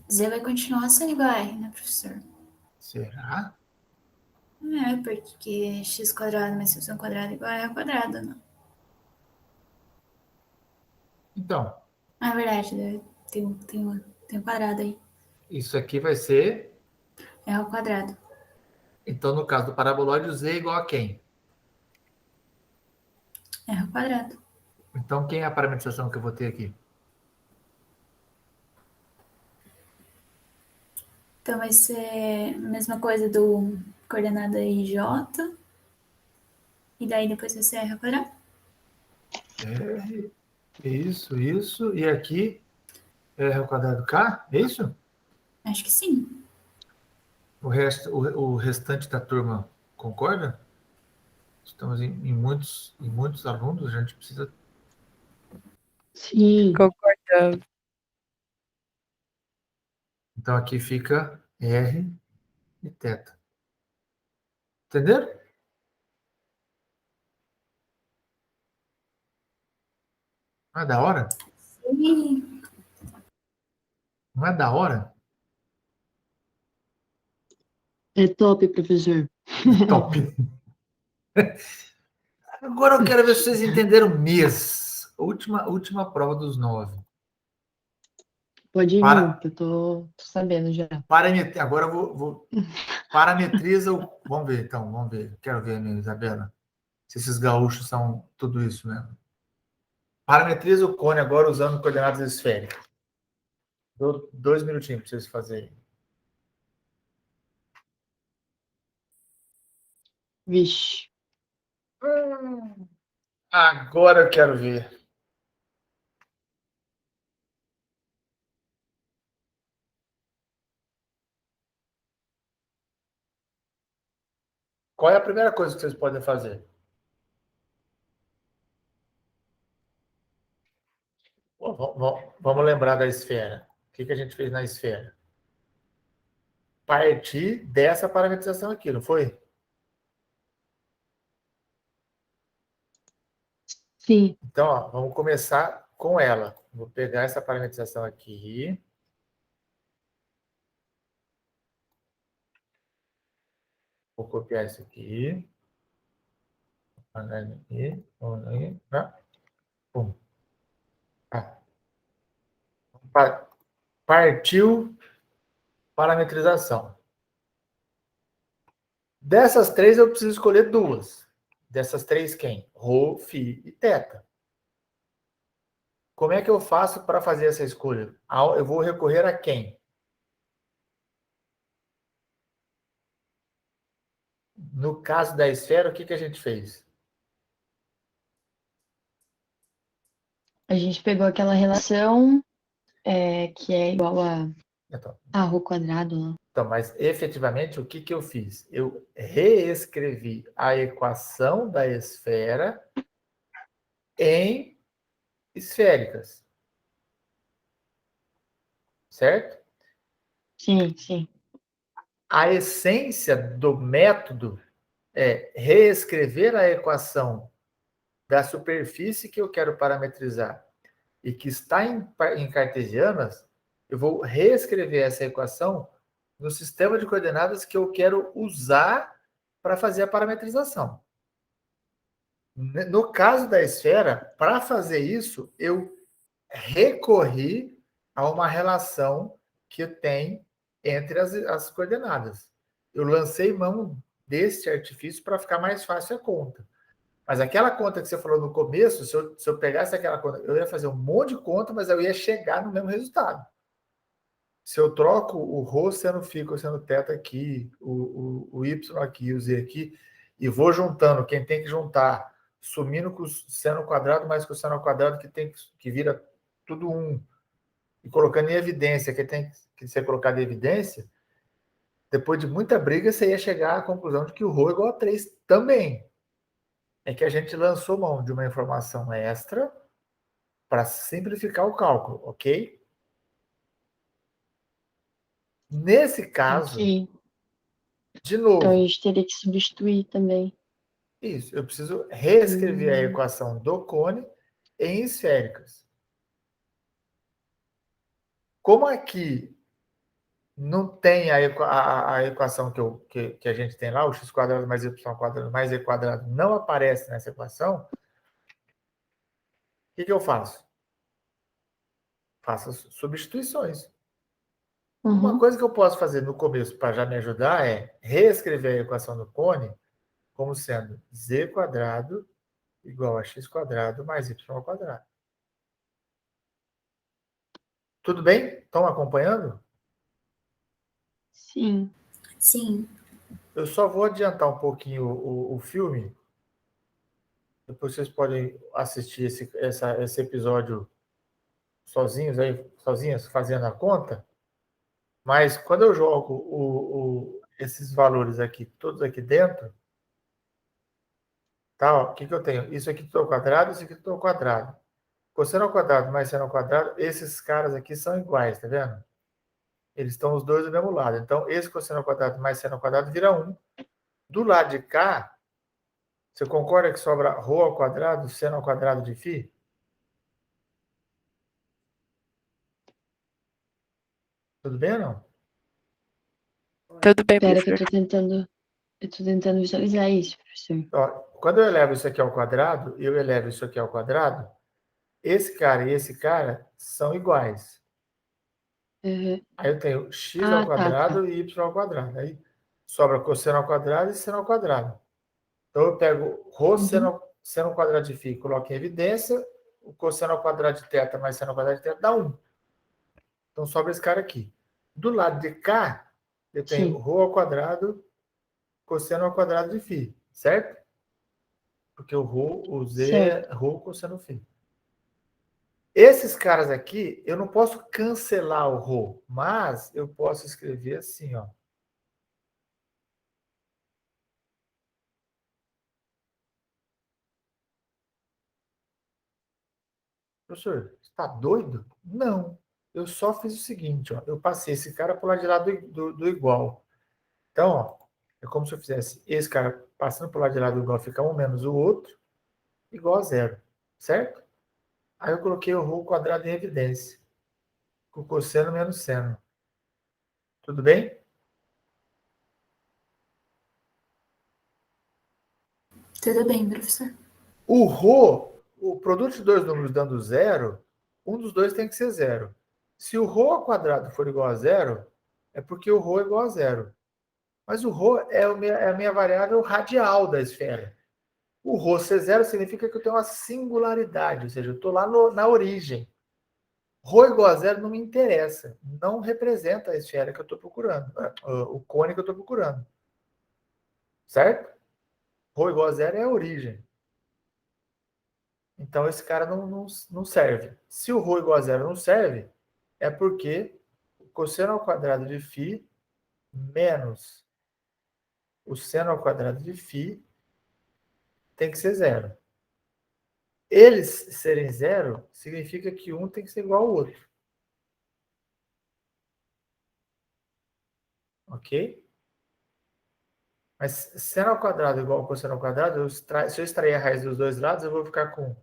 S4: Z vai continuar sendo igual a R, né, professor?
S1: Será?
S4: É, porque x quadrado mais y quadrado igual a R ao quadrado, não?
S1: Então,
S4: É verdade, tem um quadrado aí.
S1: isso aqui vai ser...
S4: R ao quadrado.
S1: Então, no caso do paraboloide, o z é igual a quem?
S4: R ao quadrado.
S1: Então, quem é a parametrização que eu vou ter aqui?
S4: Então vai ser a mesma coisa do coordenada IJ. E daí depois vai ser R ao quadrado.
S1: R, isso. E aqui, R ao quadrado K, é isso?
S4: Acho que sim.
S1: O restante da turma concorda? Estamos em muitos alunos, a gente precisa...
S3: Sim.
S2: Concordamos.
S1: Então, aqui fica R e θ. Entenderam? Não é da hora?
S4: Sim.
S1: Não é da hora?
S3: É top, professor.
S1: Top. Agora eu quero ver se vocês entenderam mês. Última prova dos 9.
S3: Pode vir,
S1: Para-
S3: que eu tô sabendo já.
S1: Agora eu vou parametriza o. Vamos ver, então, vamos ver. Quero ver, minha Isabela, se esses gaúchos são tudo isso mesmo. Parametriza o cone agora usando coordenadas esféricas. Dou 2 minutinhos para vocês fazerem.
S3: Vixe.
S1: Agora eu quero ver. Qual é a primeira coisa que vocês podem fazer? Vamos lembrar da esfera. O que a gente fez na esfera? Partir dessa parametrização aqui, não foi?
S3: Sim.
S1: Então, ó, vamos começar com ela. Vou pegar essa parametrização aqui. Vou copiar isso aqui. Pum. Partiu parametrização. Dessas três, eu preciso escolher duas. Dessas três, quem? Rho, Φ e θ. Como é que eu faço para fazer essa escolha? Eu vou recorrer a quem? No caso da esfera, o que a gente fez?
S3: A gente pegou aquela relação que é igual a rho quadrado, né?
S1: Então, mas efetivamente, o que eu fiz? Eu reescrevi a equação da esfera em esféricas. Certo?
S3: Sim, sim.
S1: A essência do método é reescrever a equação da superfície que eu quero parametrizar e que está em cartesianas, eu vou reescrever essa equação no sistema de coordenadas que eu quero usar para fazer a parametrização. No caso da esfera, para fazer isso, eu recorri a uma relação que tem entre as coordenadas. Eu lancei mão desse artifício para ficar mais fácil a conta. Mas aquela conta que você falou no começo, se eu pegasse aquela conta, eu ia fazer um monte de conta, mas eu ia chegar no mesmo resultado. Se eu troco o ρ seno φ seno θ aqui, o y aqui, o z aqui, e vou juntando quem tem que juntar, sumindo com o seno quadrado mais com o seno quadrado, que vira tudo 1, e colocando em evidência, que tem que ser colocado em evidência, depois de muita briga, você ia chegar à conclusão de que o ρ é igual a 3 também. É que a gente lançou mão de uma informação extra para simplificar o cálculo, ok? Nesse caso,
S3: Ok.
S1: de novo,
S3: Então a gente teria que substituir também.
S1: isso, eu preciso reescrever a equação do cone em esféricas. Como aqui não tem a equação que a gente tem lá, o x² mais y² mais e² não aparece nessa equação, o que eu faço? Faço substituições. Uma coisa que eu posso fazer no começo para já me ajudar é reescrever a equação do cone como sendo z² igual a x² mais y². Tudo bem? Estão acompanhando?
S3: Sim.
S4: Sim.
S1: Eu só vou adiantar um pouquinho o filme. Depois vocês podem assistir esse episódio sozinhas, fazendo a conta. Mas quando eu jogo esses valores aqui, todos aqui dentro, tá? Ó, o que eu tenho? Isso aqui tudo ao quadrado, isso aqui tudo ao quadrado. Cosseno ao quadrado mais seno ao quadrado, esses caras aqui são iguais, tá vendo? Eles estão os dois do mesmo lado. Então, esse cosseno ao quadrado mais seno ao quadrado vira 1. Do lado de cá, você concorda que sobra ρ ao quadrado, seno ao quadrado de φ? Tudo bem ou não?
S2: Tudo bem,
S3: Espera que
S2: professor.
S3: eu tô tentando visualizar isso, professor.
S1: Ó, quando eu elevo isso aqui ao quadrado, eu elevo isso aqui ao quadrado, esse cara e esse cara são iguais.
S3: Aham.
S1: Aí eu tenho x ao
S3: Ah, tá, tá.
S1: quadrado e y ao quadrado. Aí sobra cosseno ao quadrado e seno ao quadrado. Então eu pego rho seno ao quadrado de φ, coloco em evidência, o cosseno ao quadrado de θ mais seno ao quadrado de θ dá 1. Então sobra esse cara aqui. Do lado de cá, eu tenho
S3: Sim,
S1: rho ao quadrado, cosseno ao quadrado de φ, certo? Porque o z é
S3: certo.
S1: rho cosseno φ. Esses caras aqui, eu não posso cancelar o rho, mas eu posso escrever assim, ó. Professor, você está doido? Não. Eu só fiz o seguinte, ó. Eu passei esse cara para o lado de lá do igual. Então, ó, é como se eu fizesse esse cara passando para o lado de lá do igual, fica um menos o outro, igual a zero. Certo? Aí eu coloquei o rho quadrado em evidência. Com cosseno menos seno. Tudo bem?
S4: Tudo bem, professor.
S1: O rho, o produto de dois números dando zero, um dos dois tem que ser zero. Se o rho ao quadrado for igual a zero, é porque o rho é igual a zero. Mas o rho é a minha variável radial da esfera. O rho ser zero significa que eu tenho uma singularidade, ou seja, eu estou lá na origem. Rho igual a zero não me interessa. Não representa a esfera que eu estou procurando, o cone que eu estou procurando. Certo? Rho igual a zero é a origem. Então, esse cara não serve. Se o ρ igual a zero não serve, é porque o cosseno ao quadrado de φ menos o seno ao quadrado de φ tem que ser zero. Eles serem zero significa que um tem que ser igual ao outro. Ok? Mas seno ao quadrado igual ao cosseno ao quadrado, se eu extrair a raiz dos dois lados, eu vou ficar com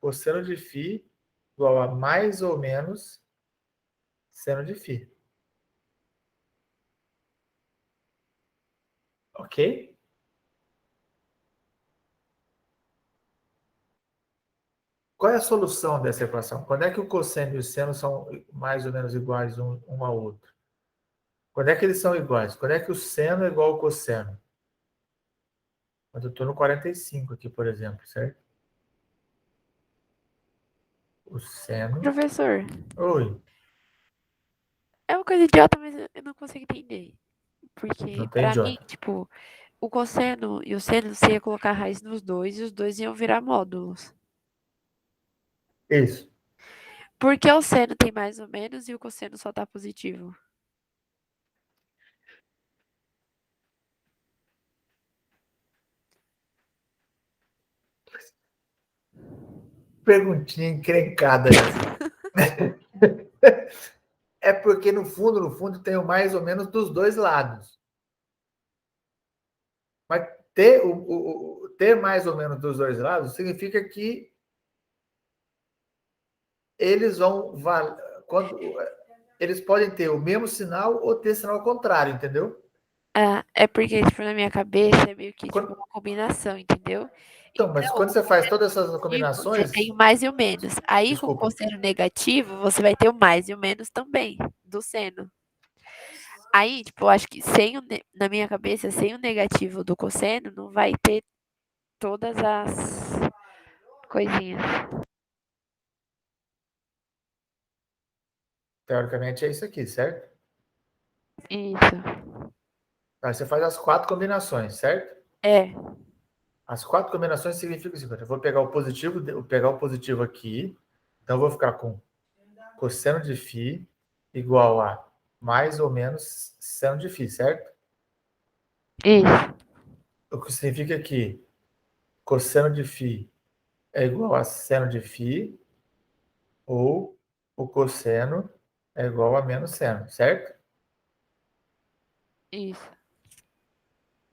S1: cosseno de φ igual a mais ou menos seno de φ. Ok? Qual é a solução dessa equação? Quando é que o cosseno e o seno são mais ou menos iguais um ao outro? Quando é que eles são iguais? Quando é que o seno é igual ao cosseno? Quando eu estou no 45 aqui, por exemplo, certo? O seno...
S2: Professor,
S1: Oi,
S2: é uma coisa idiota, mas eu não consigo entender.
S1: não
S2: Porque,
S1: tem
S2: pra mim,
S1: idiota.
S2: tipo, o cosseno e o seno, você ia colocar raiz nos dois e os dois iam virar módulos.
S1: Isso.
S2: Por que o seno tem mais ou menos e o cosseno só tá positivo?
S1: Perguntinha encrencada essa. É porque, no fundo, tem o mais ou menos dos dois lados. Mas ter mais ou menos dos dois lados significa que eles vão... Quando, eles podem ter o mesmo sinal ou ter sinal contrário, entendeu?
S2: Ah, é porque, tipo, na minha cabeça é meio que, tipo,
S1: Quando,
S2: uma combinação, entendeu?
S1: então, mas
S2: Então,
S1: quando
S2: o
S1: você faz
S2: cosseno
S1: todas essas
S2: positivo, você tem
S1: combinações...
S2: o mais e o menos. Aí, com o
S1: Desculpa.
S2: cosseno negativo, você vai ter o mais e o menos também, do seno. Aí, tipo, eu acho que na minha cabeça, sem o negativo do cosseno, não vai ter todas as coisinhas.
S1: Teoricamente é isso aqui, certo?
S2: Isso.
S1: Aí você faz as 4 combinações, certo?
S2: É.
S1: As 4 combinações significam o seguinte: eu vou pegar o positivo aqui, então eu vou ficar com cosseno de φ igual a mais ou menos seno de φ, certo?
S2: Isso.
S1: O que significa que cosseno de φ é igual a seno de φ ou o cosseno é igual a menos seno, certo?
S2: Isso.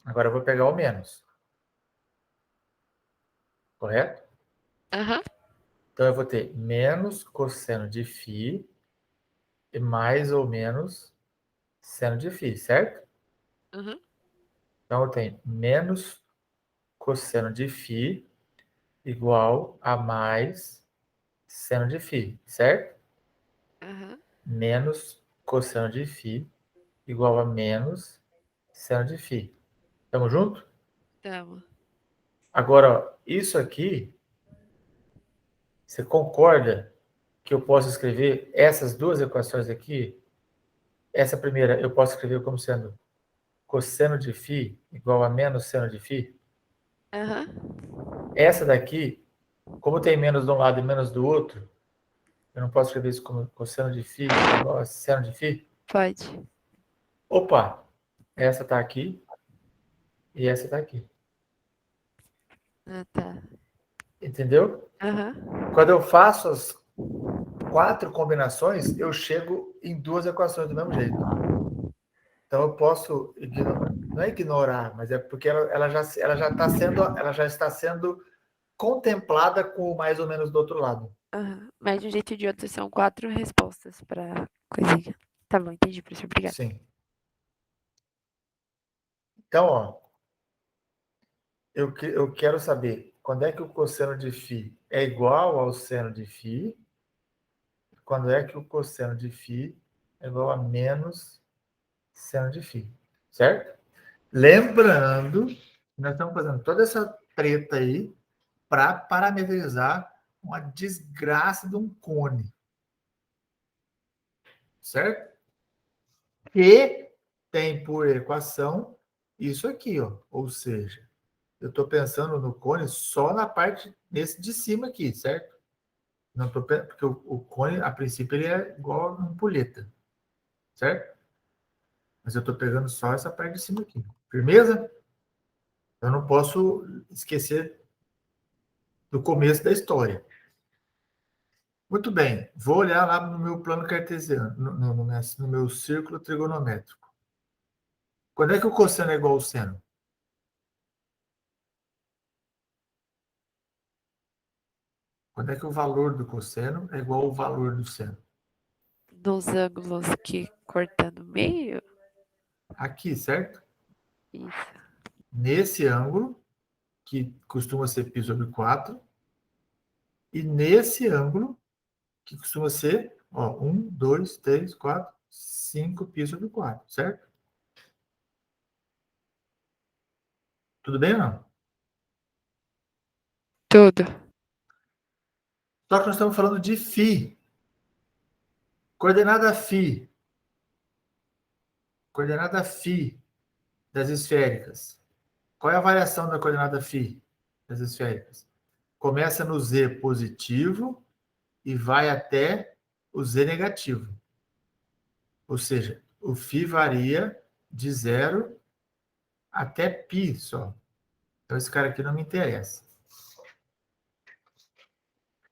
S1: Agora eu vou pegar o menos, correto?
S2: Aham.
S1: Então eu vou ter menos cosseno de φ e mais ou menos seno de φ, certo?
S2: Aham.
S1: Então eu tenho menos cosseno de φ igual a mais seno de φ, certo?
S2: Aham.
S1: Menos cosseno de φ igual a menos seno de φ. Tamo junto?
S2: Tamo.
S1: Agora, ó, isso aqui, você concorda que eu posso escrever essas duas equações aqui? Essa primeira eu posso escrever como sendo cosseno de φ igual a menos seno de φ?
S2: Aham.
S1: Essa daqui, como tem menos de um lado e menos do outro, eu não posso escrever isso como cosseno de φ igual a seno de φ?
S2: Pode.
S1: Opa, essa está aqui e essa está aqui.
S2: Ah, tá.
S1: Entendeu?
S2: Aham.
S1: Quando eu faço as 4 combinações, eu chego em 2 equações do mesmo jeito. Então eu posso ignorar, não é ignorar, mas é porque ela já está sendo contemplada com o mais ou menos do outro lado.
S2: Aham. Mas de um jeito ou de outro são 4 respostas pra coisinha. Tá bom, entendi, professor. Obrigada.
S1: Sim. Então, ó, eu quero saber quando é que o cosseno de φ é igual ao seno de φ, quando é que o cosseno de φ é igual a menos seno de φ, certo? Lembrando que nós estamos fazendo toda essa treta aí para parametrizar uma desgraça de um cone, certo? E tem por equação isso aqui, ó. Ou seja, eu estou pensando no cone só na parte desse de cima aqui, certo? Não tô, porque o cone, a princípio, ele é igual a uma ampulheta, certo? Mas eu estou pegando só essa parte de cima aqui. Firmeza? Eu não posso esquecer do começo da história. Muito bem, vou olhar lá no meu plano cartesiano, no meu círculo trigonométrico. Quando é que o cosseno é igual ao seno? Quando é que o valor do cosseno é igual ao valor do seno?
S2: Nos ângulos que corta no meio?
S1: Aqui, certo?
S2: Isso.
S1: Nesse ângulo, que costuma ser π sobre 4, e nesse ângulo, que costuma ser 1, 2, 3, 4, 5 π sobre 4, certo? Tudo bem ou não?
S2: Tudo.
S1: Só que nós estamos falando de φ. Coordenada φ. Coordenada φ das esféricas. Qual é a variação da coordenada φ das esféricas? Começa no z positivo e vai até o z negativo. Ou seja, o φ varia de 0 até π só. Então, esse cara aqui não me interessa.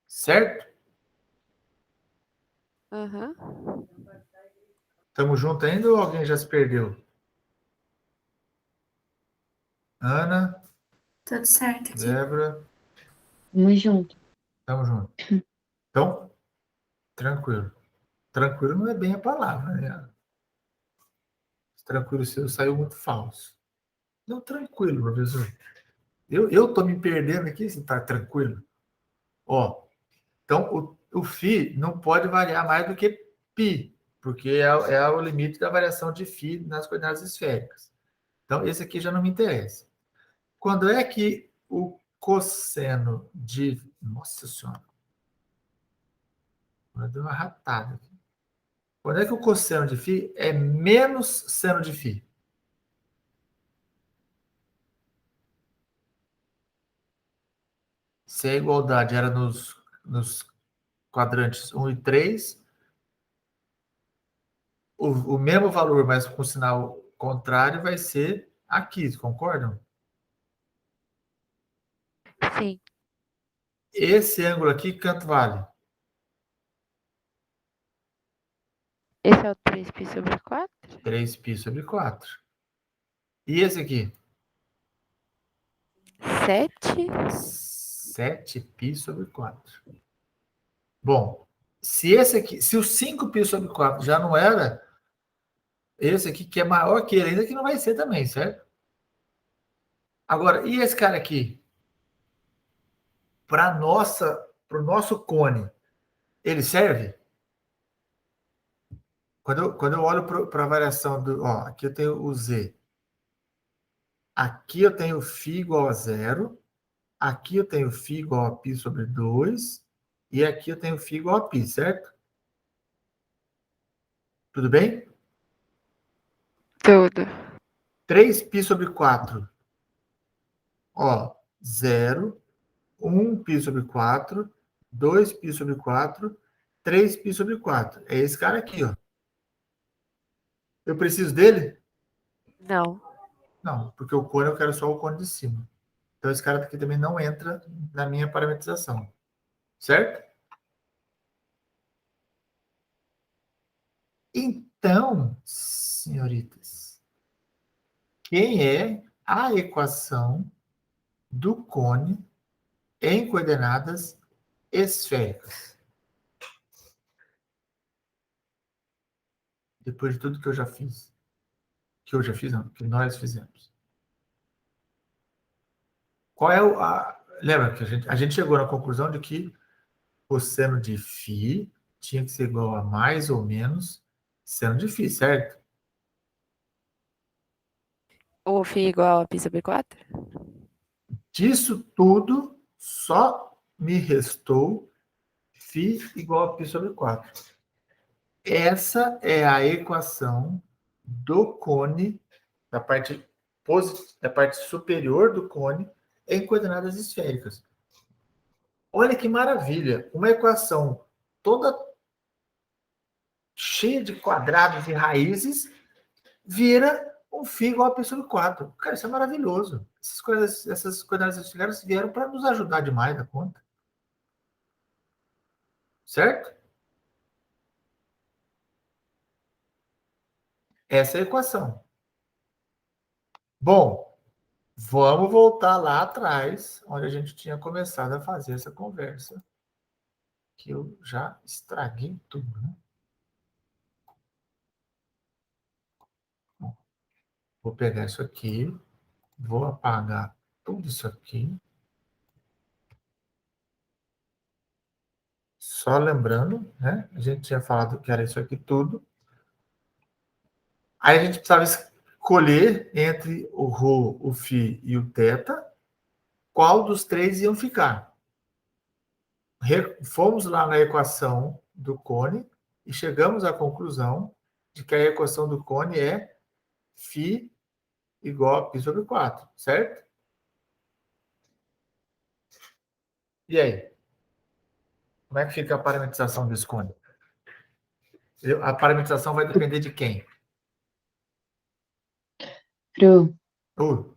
S1: Certo?
S2: Aham.
S1: Estamos juntos ainda ou alguém já se perdeu? Ana,
S4: Tudo certo aqui.
S1: Débora,
S3: Tamo junto.
S1: estamos juntos. Então, tranquilo. Tranquilo não é bem a palavra, né? Tranquilo seu saiu muito falso. Não, tranquilo, professor. Eu tô me perdendo aqui, você tá tranquilo? Ó, então o φ não pode variar mais do que π, porque é o limite da variação de φ nas coordenadas esféricas. Então, esse aqui já não me interessa. Quando é que o cosseno de... Nossa Senhora. Deu uma ratada aqui. Quando é que o cosseno de φ é menos seno de φ? Se a igualdade era nos quadrantes 1 e 3, o mesmo valor, mas com sinal contrário, vai ser aqui, concordam?
S2: Sim.
S1: Esse ângulo aqui, quanto vale?
S2: Esse é o 3π sobre 4?
S1: 3π sobre 4. E esse aqui?
S2: 7?
S1: 7π sobre 4. Bom, se esse aqui, se o 5π sobre 4 já não era, esse aqui que é maior que ele, ainda que não vai ser também, certo? Agora, e esse cara aqui? Para o nosso cone, ele serve? Quando eu olho para a variação do... Ó, aqui eu tenho o Z. Aqui eu tenho φ igual a 0. Aqui eu tenho φ igual a π sobre 2. E aqui eu tenho φ igual a π, certo? Tudo bem?
S2: Tudo.
S1: 3π sobre 4. Ó, 0. 1π sobre 4. 2π sobre 4. 3π sobre 4. É esse cara aqui, ó. Eu preciso dele?
S2: Não.
S1: Não, porque o cone eu quero só o cone de cima. Então esse cara aqui também não entra na minha parametrização. Certo? Então, senhoritas, quem é a equação do cone em coordenadas esféricas? Depois de tudo que eu já fiz. Que eu já fiz, não, que nós fizemos. Qual é o... Lembra que a gente chegou na conclusão de que o seno de φ tinha que ser igual a mais ou menos seno de φ, certo?
S2: O φ igual a π sobre 4?
S1: Disso tudo, só me restou φ igual a π sobre 4. Essa é a equação do cone, da parte superior do cone, em coordenadas esféricas. Olha que maravilha! Uma equação toda cheia de quadrados e raízes vira um φ igual a π sobre 4. Cara, isso é maravilhoso. Essas coordenadas esféricas vieram para nos ajudar demais da conta. Certo? Essa é a equação. Bom, vamos voltar lá atrás, onde a gente tinha começado a fazer essa conversa. Que eu já estraguei tudo, né? Bom, vou pegar isso aqui, vou apagar tudo isso aqui. Só lembrando, né? A gente tinha falado que era isso aqui tudo. Aí a gente precisava escolher entre o ρ, o φ e o θ, qual dos três iam ficar. Fomos lá na equação do cone e chegamos à conclusão de que a equação do cone é φ igual a π sobre 4, certo? E aí? Como é que fica a parametrização desse cone? A parametrização vai depender de quem?
S3: Pro,
S1: Uh,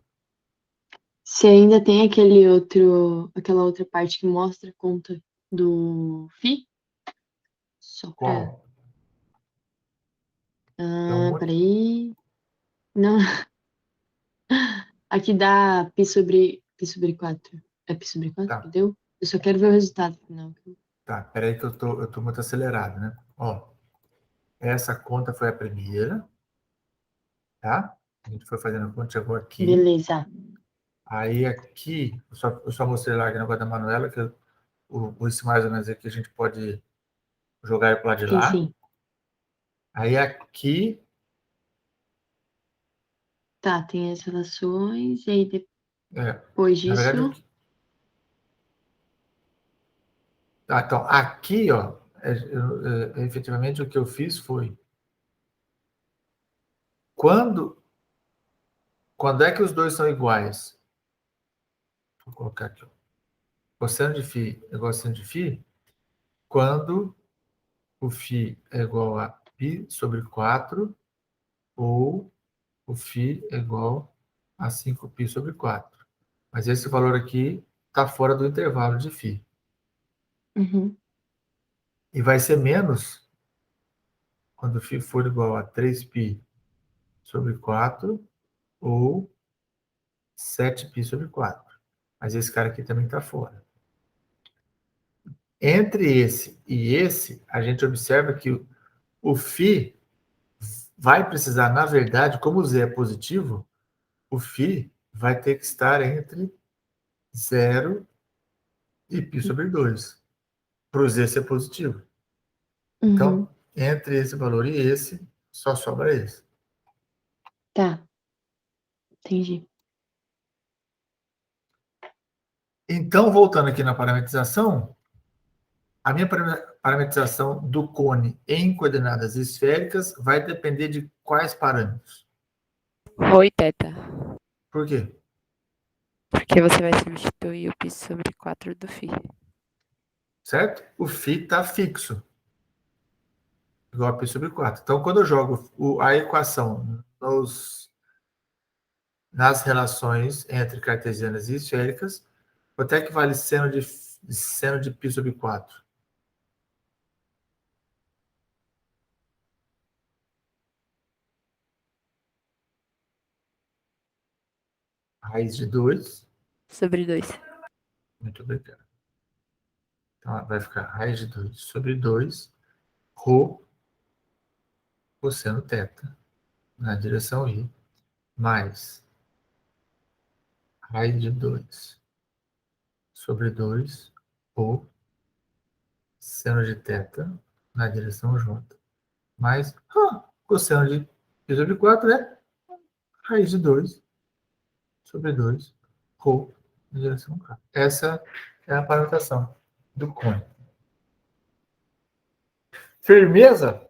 S3: você ainda tem aquela outra parte que mostra a conta do FI? Só pra.
S1: qual? Tem um monte.
S3: Peraí. Não. Aqui dá π sobre 4. É π sobre 4
S1: Tá.
S3: que deu? Eu só quero ver o resultado final.
S1: Tá, peraí que eu tô muito acelerado, né? Ó, essa conta foi a primeira, tá? A gente foi fazendo a conta, chegou aqui.
S3: Beleza.
S1: Aí aqui, eu só mostrei lá aqui no negócio da Manuela, que esse mais ou menos aqui a gente pode jogar para o lado de lá.
S3: Sim.
S1: Aí aqui,
S3: Tá, tem as relações, e aí
S1: na
S3: depois disso.
S1: verdade, então, aqui, ó, efetivamente o que eu fiz foi, quando é que os dois são iguais? Vou colocar aqui, ó. Cosseno de φ é igual a seno de φ, quando o φ é igual a π sobre 4 ou o φ é igual a 5π sobre 4. Mas esse valor aqui está fora do intervalo de φ.
S3: Uhum.
S1: E vai ser menos quando o φ for igual a 3π sobre 4 ou 7π sobre 4. Mas esse cara aqui também está fora. Entre esse e esse, a gente observa que o φ vai precisar, na verdade, como o z é positivo, o φ vai ter que estar entre 0 e π sobre 2, para o z ser positivo.
S3: Uhum.
S1: Então, entre esse valor e esse, só sobra esse.
S3: Tá. Entendi.
S1: Então, voltando aqui na parametrização, a minha parametrização do cone em coordenadas esféricas vai depender de quais parâmetros?
S2: Rho e teta.
S1: Por quê?
S2: Porque você vai substituir o π sobre 4 do φ.
S1: Certo? O φ está fixo. Igual a π sobre 4. Então, quando eu jogo a equação nas relações entre cartesianas e esféricas, quanto é que vale seno de π sobre 4? Raiz de 2.
S2: Sobre 2.
S1: Muito obrigado. Então, vai ficar raiz de 2 sobre 2, ρ, cosseno θ, na direção I, mais raiz de 2 sobre 2, ρ, seno de θ, na direção J, mais cosseno de π sobre 4 é raiz de 2 sobre 2, ρ, na direção K. Essa é a parametrização do cone. Firmeza?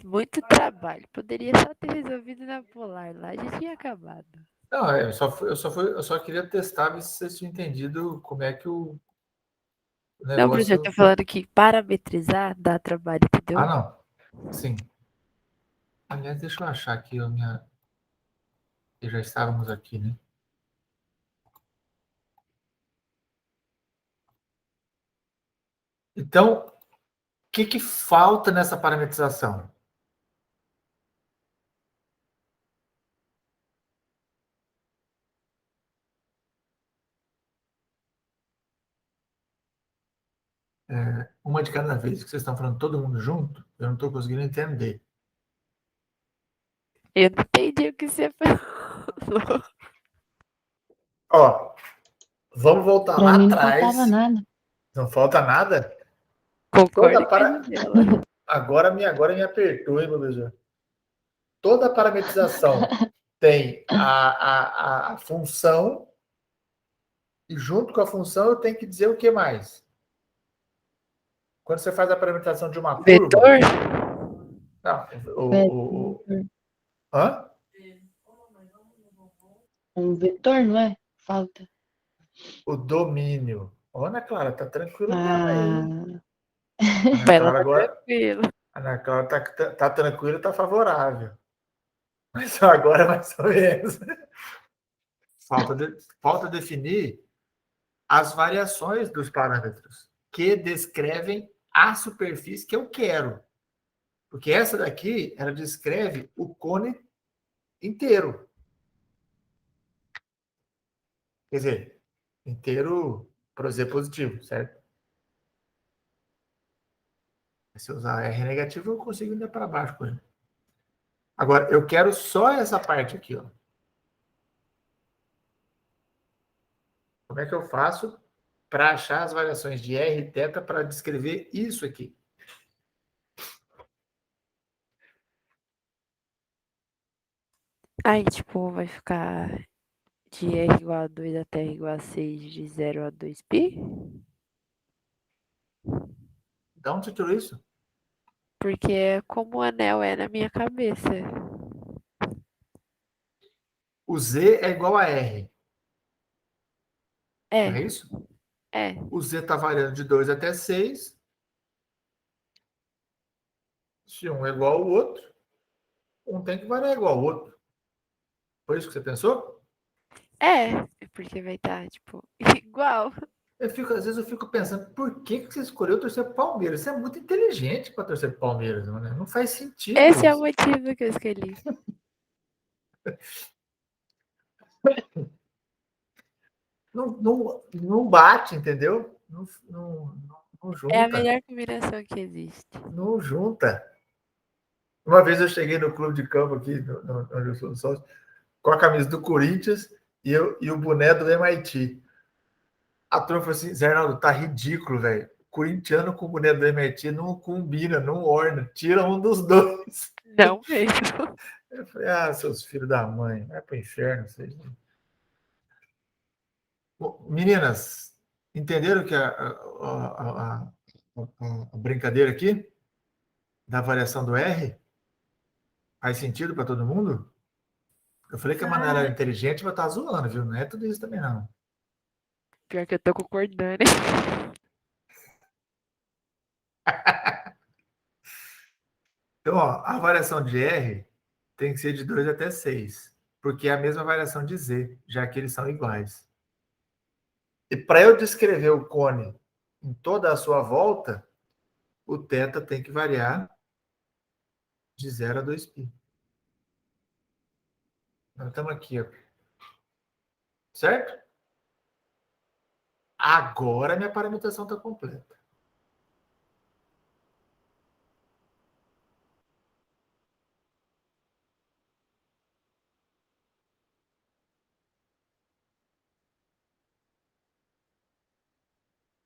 S2: Muito trabalho. Poderia só ter resolvido na polar lá, já tinha acabado.
S1: Não, eu só queria testar ver se vocês tinham entendido como é que o
S2: Não, professor, eu
S1: negócio...
S2: tô falando que parametrizar dá trabalho, entendeu?
S1: Ah, não. Sim. Aliás, deixa eu achar aqui a minha... Que já estávamos aqui, né? Então, o que falta nessa parametrização? Uma de cada vez, que vocês estão falando todo mundo junto, eu não estou conseguindo entender.
S2: Eu não entendi o que você falou.
S1: Ó, vamos voltar
S3: Pra
S1: lá
S3: mim não
S1: atrás.
S3: faltava nada.
S1: Não falta nada?
S2: Concordo
S1: Toda
S2: com a
S1: para...
S2: dela.
S1: Agora me apertou, hein, professor? Toda parametrização tem a função e junto com a função eu tenho que dizer o que mais? Quando você faz a parametrização de uma curva...
S2: Vetor?
S1: Não, hã?
S3: Um vetor, não é? Falta.
S1: O domínio. Ô, Ana Clara, tá tranquila também. Ana
S2: Ela
S1: Clara
S2: tá
S1: agora...
S2: tranquila.
S1: Ana Clara tá tranquila, tá favorável. Mas só agora mais ou menos. Falta definir as variações dos parâmetros que descrevem a superfície que eu quero. Porque essa daqui, ela descreve o cone inteiro. Quer dizer, inteiro para o Z positivo, certo? Se eu usar R negativo, eu consigo ir para baixo com ele. Agora, eu quero só essa parte aqui, ó. Como é que eu faço para achar as variações de R e θ para descrever isso aqui?
S2: Aí, tipo, vai ficar de R igual a 2 até R igual a 6, de 0 a 2π?
S1: Da onde você tirou isso?
S2: Porque é como o anel é na minha cabeça.
S1: O Z é igual a R.
S2: É,
S1: Não é isso?
S2: é.
S1: O Z está variando de 2 até 6. Se um é igual ao outro, um tem que variar igual ao outro. Foi isso que você pensou?
S2: É, porque vai estar, tipo, igual.
S1: Às vezes eu fico pensando, por que você escolheu torcer para o Palmeiras? Você é muito inteligente para torcer para o Palmeiras, né? Não faz sentido.
S2: Esse é o
S1: isso.
S2: motivo que eu escolhi.
S1: Não bate, entendeu? Não junta.
S2: É a melhor combinação que existe.
S1: Não junta. Uma vez eu cheguei no clube de campo aqui, onde eu sou sócio, com a camisa do Corinthians e o boné do MIT. A turma falou assim, Zé Arnaldo, tá ridículo, velho. corintiano com boné do MIT não combina, não orna. Tira um dos dois.
S2: Não mesmo.
S1: Eu falei, seus filhos da mãe, vai pro inferno. Vocês. Bom, meninas, entenderam que a brincadeira aqui da variação do R faz sentido para todo mundo? Eu falei que a Manuela era inteligente, mas tá zoando, viu? Não é tudo isso também, não.
S2: Pior que eu tô concordando, hein?
S1: Então, ó, a variação de R tem que ser de 2 até 6, porque é a mesma variação de Z, já que eles são iguais. E para eu descrever o cone em toda a sua volta, o θ tem que variar de 0 a 2π. Nós estamos aqui, ó. Certo? Agora minha parametração está completa.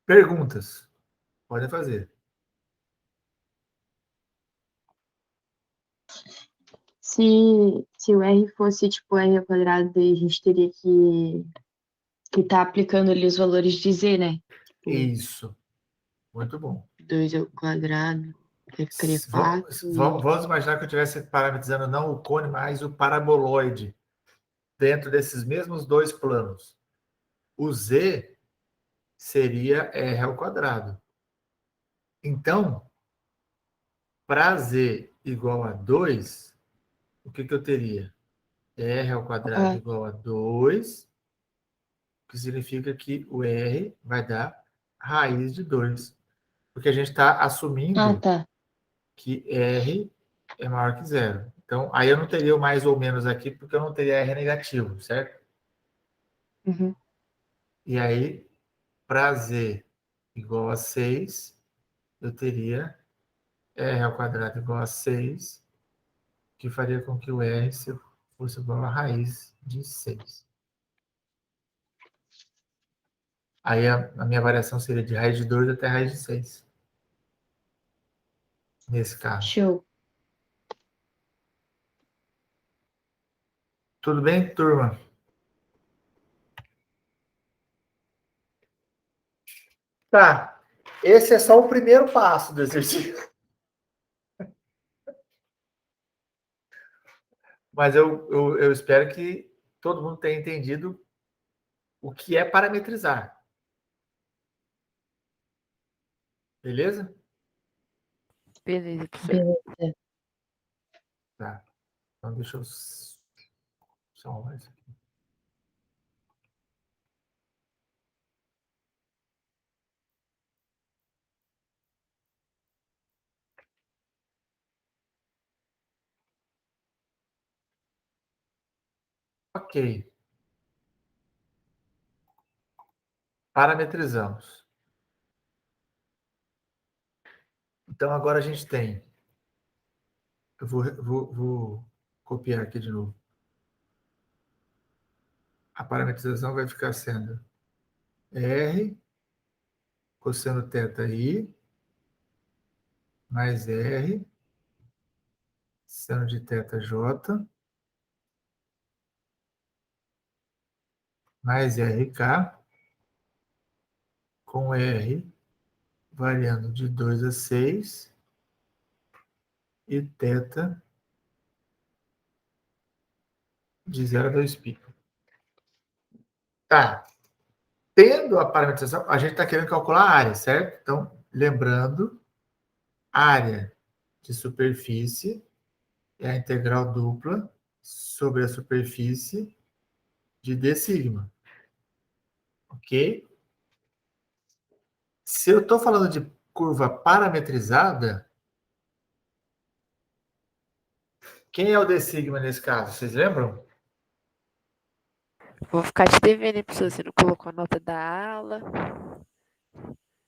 S1: Perguntas? Podem fazer.
S3: Se o R fosse tipo R ao quadrado, daí a gente teria que estar aplicando ali os valores de Z, né?
S1: Isso. Muito bom.
S3: 2 ao quadrado, que ficaria 4.
S1: Vamos imaginar que eu estivesse parametrizando não o cone, mas o paraboloide dentro desses mesmos dois planos. O Z seria R ao quadrado. Então, para Z igual a 2, o que eu teria? R ao quadrado igual a 2, que significa que o R vai dar raiz de 2. Porque a gente está assumindo que R é maior que 0. Então, aí eu não teria o mais ou menos aqui, porque eu não teria R negativo, certo?
S3: Uhum.
S1: E aí, para Z igual a 6, eu teria R ao quadrado igual a 6, que faria com que o R fosse igual a raiz de 6. Aí a minha variação seria de raiz de 2 até raiz de 6. Nesse caso.
S3: Show.
S1: Tudo bem, turma? Tá. Esse é só o primeiro passo do exercício. Mas eu espero que todo mundo tenha entendido o que é parametrizar. Beleza?
S2: Beleza, professor.
S1: Tá. Então, deixa eu salvar isso aqui. Ok. Parametrizamos. Então, agora a gente tem... Eu vou copiar aqui de novo. A parametrização vai ficar sendo R cosseno θi mais R seno de θj mais RK com R variando de 2 a 6 e θ de 0 a 2π. Tá. Tendo a parametrização, a gente está querendo calcular a área, certo? Então, lembrando, área de superfície é a integral dupla sobre a superfície de d sigma. Ok? Se eu estou falando de curva parametrizada, quem é o d sigma nesse caso? Vocês lembram?
S2: Vou ficar te devendo, hein, professor? Você não colocou a nota da aula.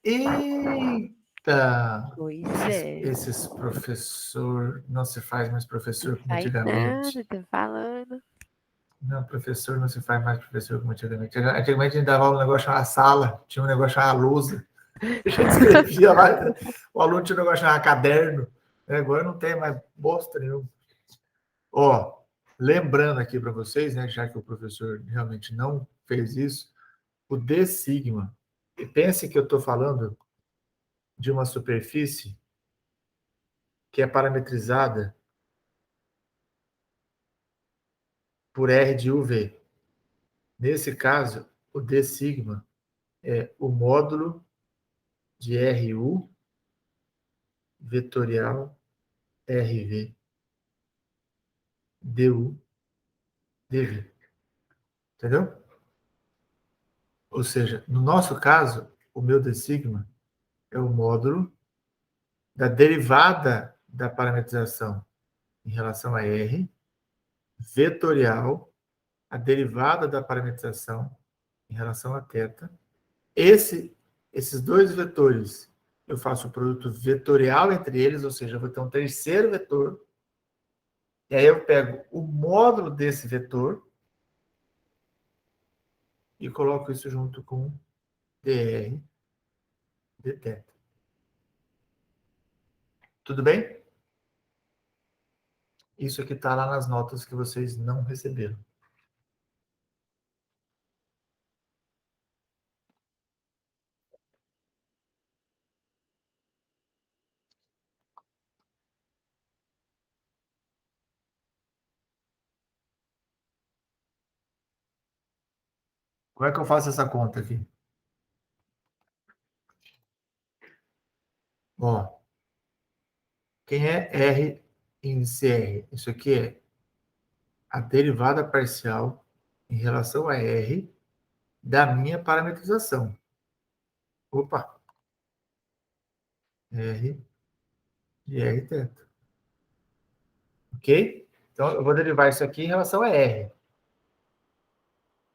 S1: Eita!
S2: Pois é.
S1: Esses professor não se faz mais professor como
S2: Aí
S1: antigamente.
S2: nada, tá falando.
S1: Não, professor não se faz mais professor como antigamente. Antigamente a gente dava aula um negócio chamado sala, tinha um negócio chamado lousa. A gente escrevia lá, o aluno tinha um negócio chamado caderno, né? Agora não tem mais bosta nenhuma. Ó, lembrando aqui para vocês, né, já que o professor realmente não fez isso, o d sigma, e pense que eu estou falando de uma superfície que é parametrizada por R de UV. Nesse caso, o d sigma é o módulo de RU vetorial RV DU DV. Entendeu? Ou seja, no nosso caso, o meu d sigma é o módulo da derivada da parametrização em relação a R, vetorial, a derivada da parametrização em relação a θ. Esses dois vetores, eu faço o produto vetorial entre eles, ou seja, eu vou ter um terceiro vetor, e aí eu pego o módulo desse vetor e coloco isso junto com dr dθ. Tudo bem? Isso aqui está lá nas notas que vocês não receberam. Como é que eu faço essa conta aqui? Ó, quem é R índice R? Isso aqui é a derivada parcial em relação a R da minha parametrização. Opa! R de R θ. Ok? Então, eu vou derivar isso aqui em relação a R.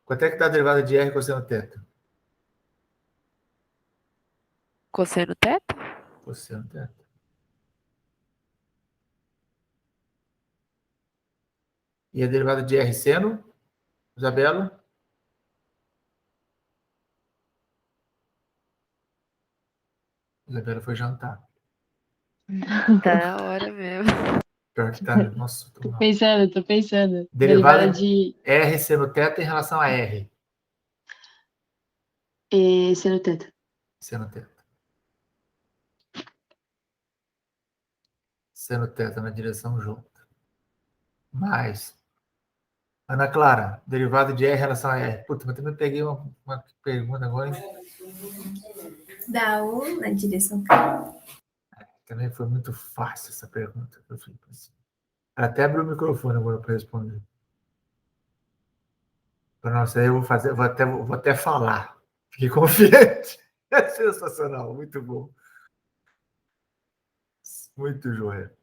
S1: Quanto é que dá a derivada de R cosseno θ?
S2: Cosseno θ?
S1: Cosseno θ. E a derivada de R seno? Isabela? Isabela foi jantar.
S2: Tá na hora mesmo.
S1: Pior que tá. Nossa, tô
S3: Tô
S1: mal.
S3: pensando.
S1: Derivada
S3: Derivada de
S1: R seno θ em relação a R.
S3: seno θ.
S1: Seno θ. Seno θ na direção J. Mais. Ana Clara, derivada de R em relação a R. Puta, mas também peguei uma pergunta agora, hein?
S4: Dá U na direção K.
S1: Também foi muito fácil essa pergunta. Eu fiz assim. Até abrir o microfone agora para responder. Nossa, aí eu vou fazer, vou até falar. Fiquei confiante. É sensacional, muito bom. Muito joia.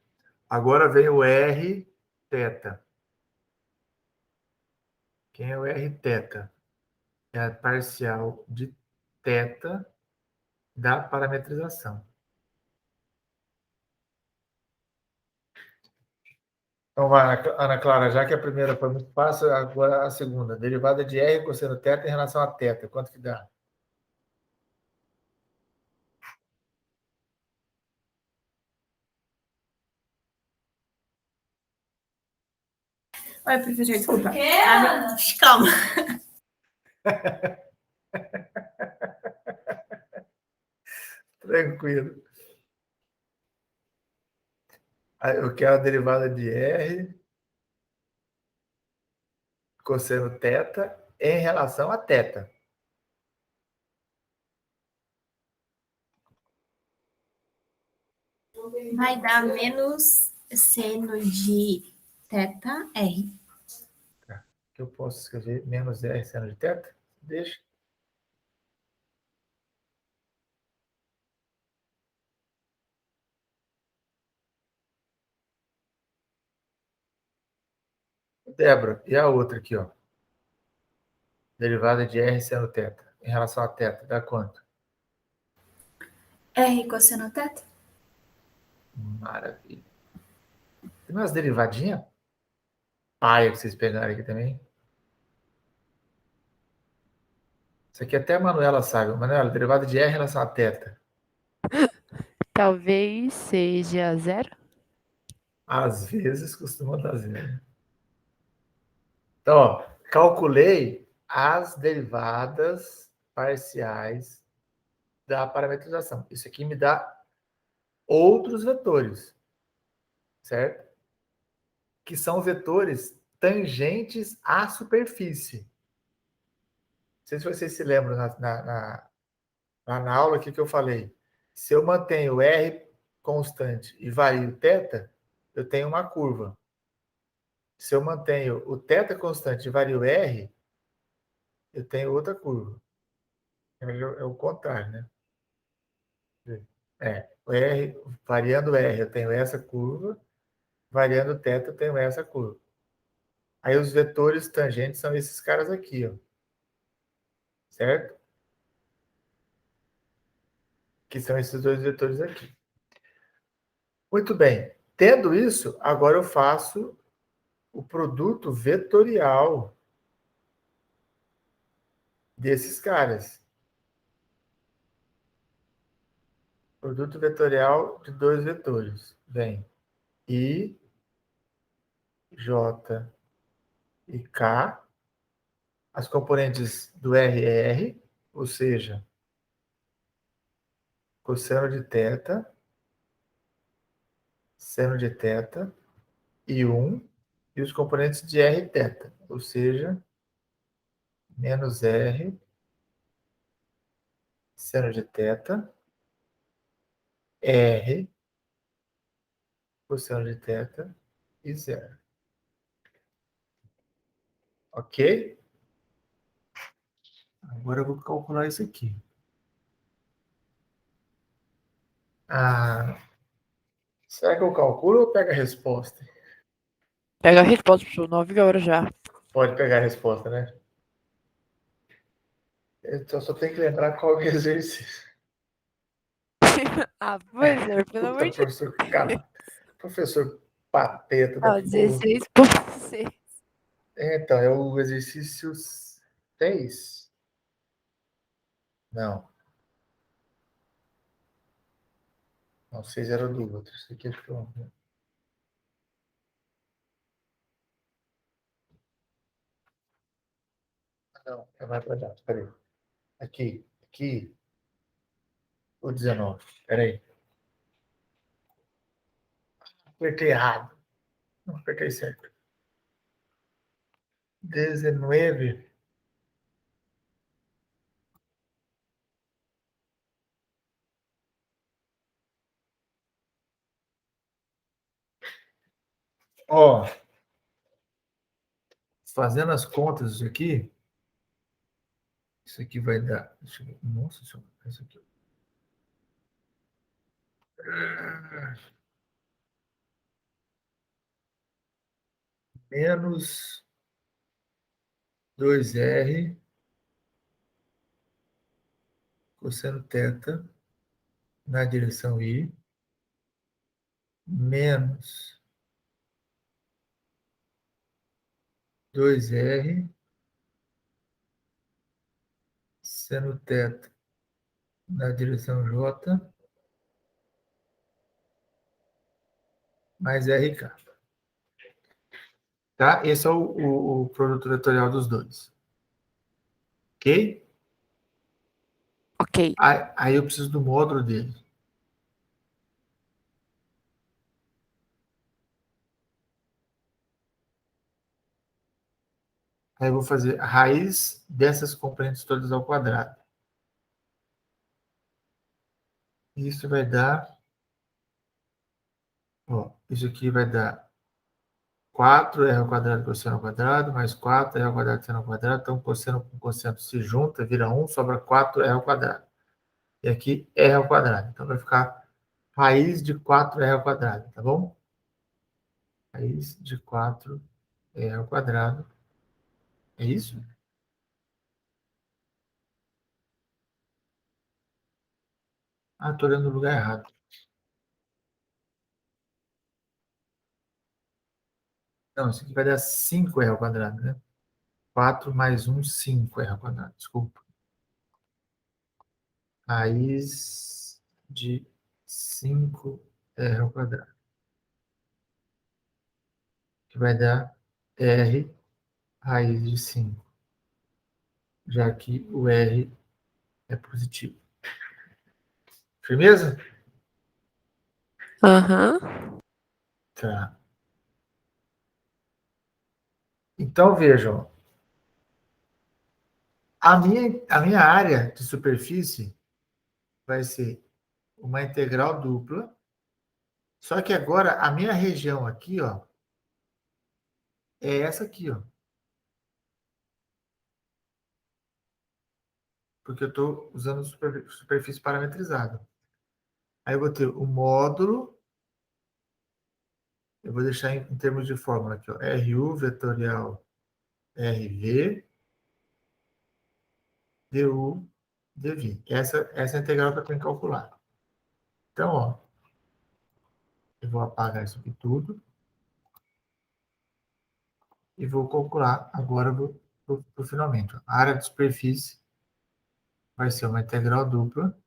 S1: Agora vem o R θ. Quem é o R θ? É a parcial de θ da parametrização. Então, vai, Ana Clara, já que a primeira foi muito fácil, agora a segunda. Derivada de R cosseno θ em relação a θ. Quanto que dá?
S4: Oi, professor, desculpa. Calma.
S1: Tranquilo. Eu quero a derivada de R cosseno θ em relação a θ.
S4: Vai dar menos seno de θ R.
S1: Que eu posso escrever menos R seno de θ? Deixa. Débora, e a outra aqui, ó? Derivada de R seno θ em relação a θ, dá quanto?
S4: R cosseno θ?
S1: Maravilha. Tem umas derivadinhas? Paia que vocês pegaram aqui também. Isso aqui até a Manuela sabe. Manuela, derivada de R em relação a θ.
S2: Talvez seja 0.
S1: Às vezes costuma dar zero. Então, ó, calculei as derivadas parciais da parametrização. Isso aqui me dá outros vetores, certo? Que são vetores tangentes à superfície. Não sei se vocês se lembram na aula aqui que eu falei. Se eu mantenho R constante e vario θ, eu tenho uma curva. Se eu mantenho o θ constante e vario R, eu tenho outra curva. É o contrário, né? O R, variando R, eu tenho essa curva, variando θ, eu tenho essa curva. Aí os vetores tangentes são esses caras aqui, ó. Certo? Que são esses dois vetores aqui. Muito bem. Tendo isso, agora eu faço o produto vetorial desses caras. Produto vetorial de dois vetores. Vem I, J e K. As componentes do RR, ou seja, cosseno de θ, seno de θ e 1, e os componentes de Rθ, ou seja, menos R, seno de θ, R, cosseno de θ e 0. Ok? Agora eu vou calcular isso aqui. Será que eu calculo ou pego a resposta?
S2: Pega a resposta, professor. 9 horas já.
S1: Pode pegar a resposta, né? Eu só tenho que lembrar qual é o exercício.
S2: Ah, professor, pelo
S1: Puta,
S2: amor de Deus.
S1: professor, cara, professor pateta da
S2: Ah,
S1: porra.
S2: 16,6.
S1: Então, é o exercício 6? Não. Não, 6 era do outro. Isso aqui acho que eu... Não, é mais para trás. Peraí. Aqui. O 19. Peraí. Apertei errado. Não, apertei certo. 19. Ó, fazendo as contas isso aqui vai dar... Deixa eu ver. Nossa senhora, isso aqui. Menos 2R cosseno θ na direção I, menos 2R seno θ na direção J, mais RK. Tá? Esse é o produto vetorial dos dois. Ok?
S2: Ok.
S1: Aí eu preciso do módulo dele. Aí eu vou fazer a raiz dessas componentes todas ao quadrado. Isso vai dar... Ó, isso aqui vai dar 4R ao quadrado cosseno ao quadrado, mais 4R ao quadrado seno ao quadrado. Então, cosseno com cosseno se junta, vira 1, sobra 4R ao quadrado. E aqui R ao quadrado. Então, vai ficar raiz de 4R ao quadrado, tá bom? Raiz de 4R ao quadrado. É isso? Ah, estou olhando no lugar errado. Não, isso aqui vai dar 5R ao quadrado, né? 4 mais 1, 5R ao quadrado. Desculpa. raiz de 5r ao quadrado. Que vai dar r raiz de 5, já que o r é positivo. Firmeza?
S2: Aham.
S1: Tá. Então, vejam. A minha área de superfície vai ser uma integral dupla. Só que agora a minha região aqui, ó, é essa aqui, ó. Porque eu estou usando superfície parametrizada. Aí eu vou ter o módulo. Eu vou deixar em termos de fórmula aqui, ó. RU vetorial RV du dv. Essa é a integral que eu tenho que calcular. Então, ó, eu vou apagar isso aqui tudo. E vou calcular agora pro finalmente. A área de superfície vai ser uma integral dupla.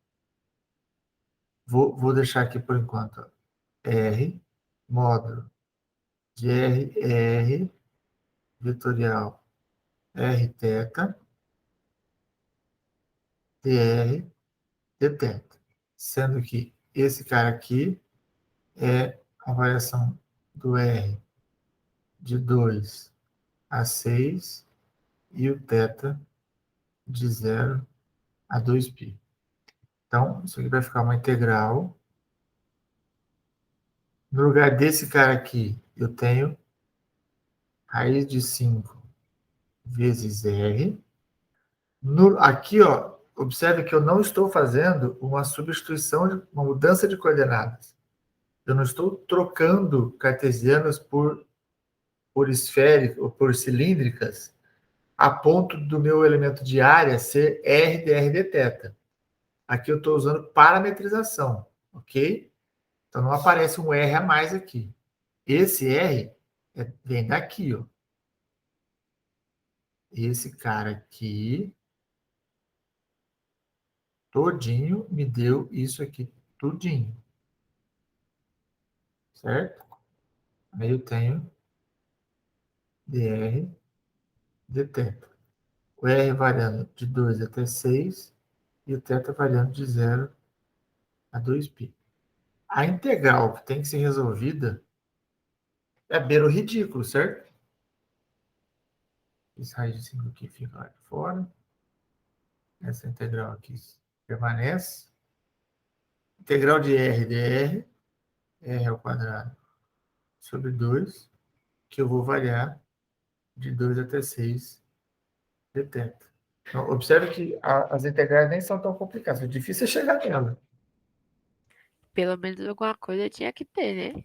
S1: Vou deixar aqui por enquanto, ó, R, módulo de R vetorial R θ, dr dθ. Sendo que esse cara aqui é a variação do R de 2 a 6 e o θ de 0 a 2π. Então, isso aqui vai ficar uma integral. No lugar desse cara aqui, eu tenho raiz de 5 vezes R. Aqui, ó, observe que eu não estou fazendo uma substituição, uma mudança de coordenadas. Eu não estou trocando cartesianas por esféricas ou por cilíndricas a ponto do meu elemento de área ser R dr dθ. Aqui eu estou usando parametrização, ok? Então não aparece um R a mais aqui. Esse R vem daqui, ó. Esse cara aqui, todinho, me deu isso aqui, tudinho. Certo? Aí eu tenho dr dθ. O R variando de 2 até 6 e o θ variando de 0 a 2π. A integral que tem que ser resolvida é beira o ridículo, certo? Esse raiz de 5 aqui fica lá de fora. Essa integral aqui permanece. Integral de R dr, R ao quadrado, sobre 2, que eu vou variar de 2 até 6 dθ. Então, observe que as integrais nem são tão complicadas. O difícil é chegar nela.
S2: Pelo menos alguma coisa tinha que ter, né?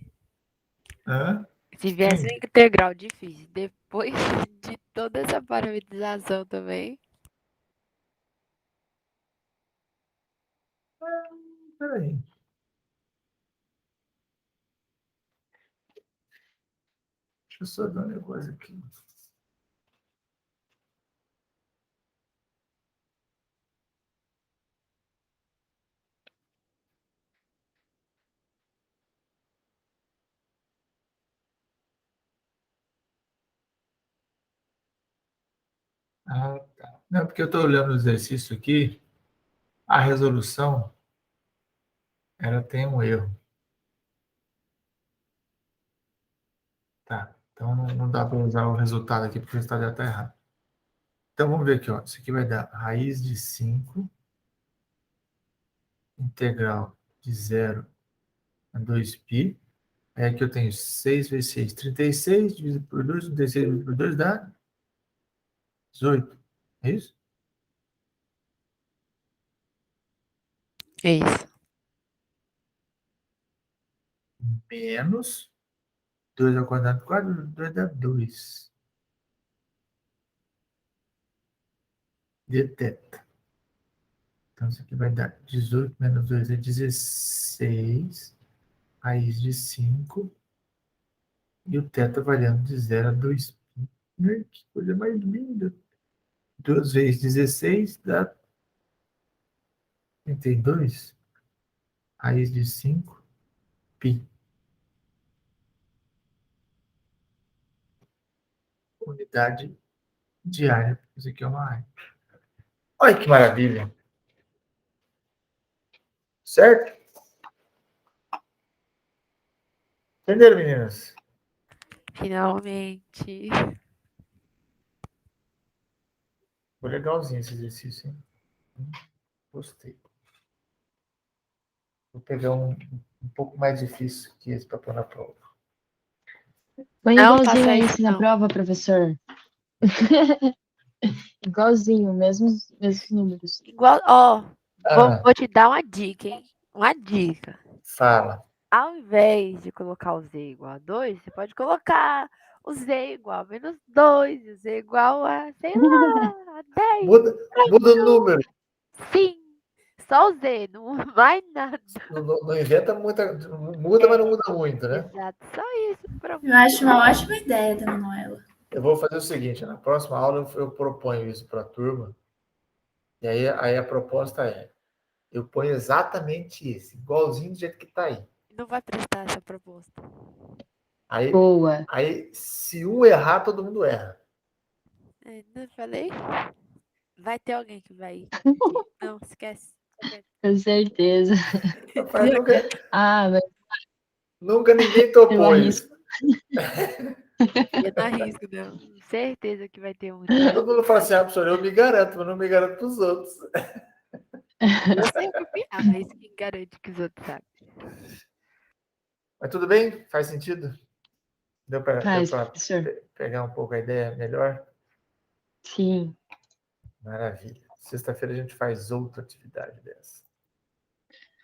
S1: Hã?
S2: Se viesse
S1: Sim.
S2: uma integral difícil, depois de toda essa parametrização também.
S1: Peraí. Deixa eu só dar um negócio aqui. Ah, tá. Não, porque eu estou olhando o exercício aqui, a resolução, ela tem um erro. Tá. Então não dá para usar o resultado aqui, porque o resultado já está errado. Então vamos ver aqui, ó. Isso aqui vai dar raiz de 5, integral de 0 a 2π. Aí aqui eu tenho 6 vezes 6, 36, dividido por 2, 36 dividido por 2 dá 18. É isso?
S2: É isso.
S1: Menos 2 ao quadrado, 2 dá 2. Dθ. Então, isso aqui vai dar 18 menos 2 é 16. Raiz de 5. E o θ variando de 0 a 2. Que coisa mais linda. 2 vezes 16 dá 32 raiz de 5 π. Unidade de área. Isso aqui é uma área. Olha que maravilha. Certo? Entenderam, meninas?
S2: Finalmente.
S1: Foi legalzinho esse exercício, hein? Gostei. Vou pegar um pouco mais difícil que esse para pôr na prova.
S3: Põe
S2: Não
S3: igualzinho
S2: faça
S3: a
S2: isso,
S3: esse na
S2: não.
S3: prova, professor. Igualzinho, mesmos números.
S2: Igual, ó,
S1: Ah,
S2: vou te dar uma dica, hein? Uma dica.
S1: fala.
S2: Ao invés de colocar o z igual a 2, você pode colocar o z igual a menos 2, o z igual a, sei lá, a 10.
S1: Muda o número.
S2: Sim, só o z, não vai nada.
S1: Não inventa muita. Muda, mas não muda muito, né?
S2: Exato, só isso. Pronto.
S4: Eu acho uma ótima ideia da Manuela.
S1: Eu vou fazer o seguinte: na próxima aula eu proponho isso para a turma. E aí a proposta é: eu ponho exatamente isso, igualzinho do jeito que está aí.
S2: Não vai prestar essa proposta.
S3: Boa.
S1: Aí, se um errar, todo mundo erra.
S2: Não falei? Vai ter alguém que vai. Não, esquece.
S3: Com certeza.
S1: Rapaz,
S3: Ah, mas
S1: nunca ninguém
S3: eu
S1: topou
S3: arrisco.
S1: isso.
S2: Eu não arrisco, não. Certeza que vai ter um.
S1: Todo mundo fala assim: professor, eu me garanto, mas não me garanto para os outros.
S2: Eu sei copiar, mas quem garante que os outros sabem?
S1: Mas tudo bem? Faz sentido? Deu para
S3: Faz, professor.
S1: pegar um pouco a ideia melhor?
S3: Sim.
S1: Maravilha. Sexta-feira a gente faz outra atividade dessa.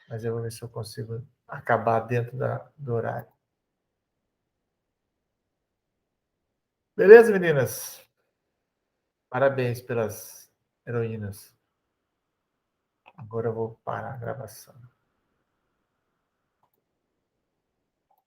S1: Mas eu vou ver se eu consigo acabar dentro do horário. Beleza, meninas? Parabéns pelas heroínas. Agora eu vou parar a gravação.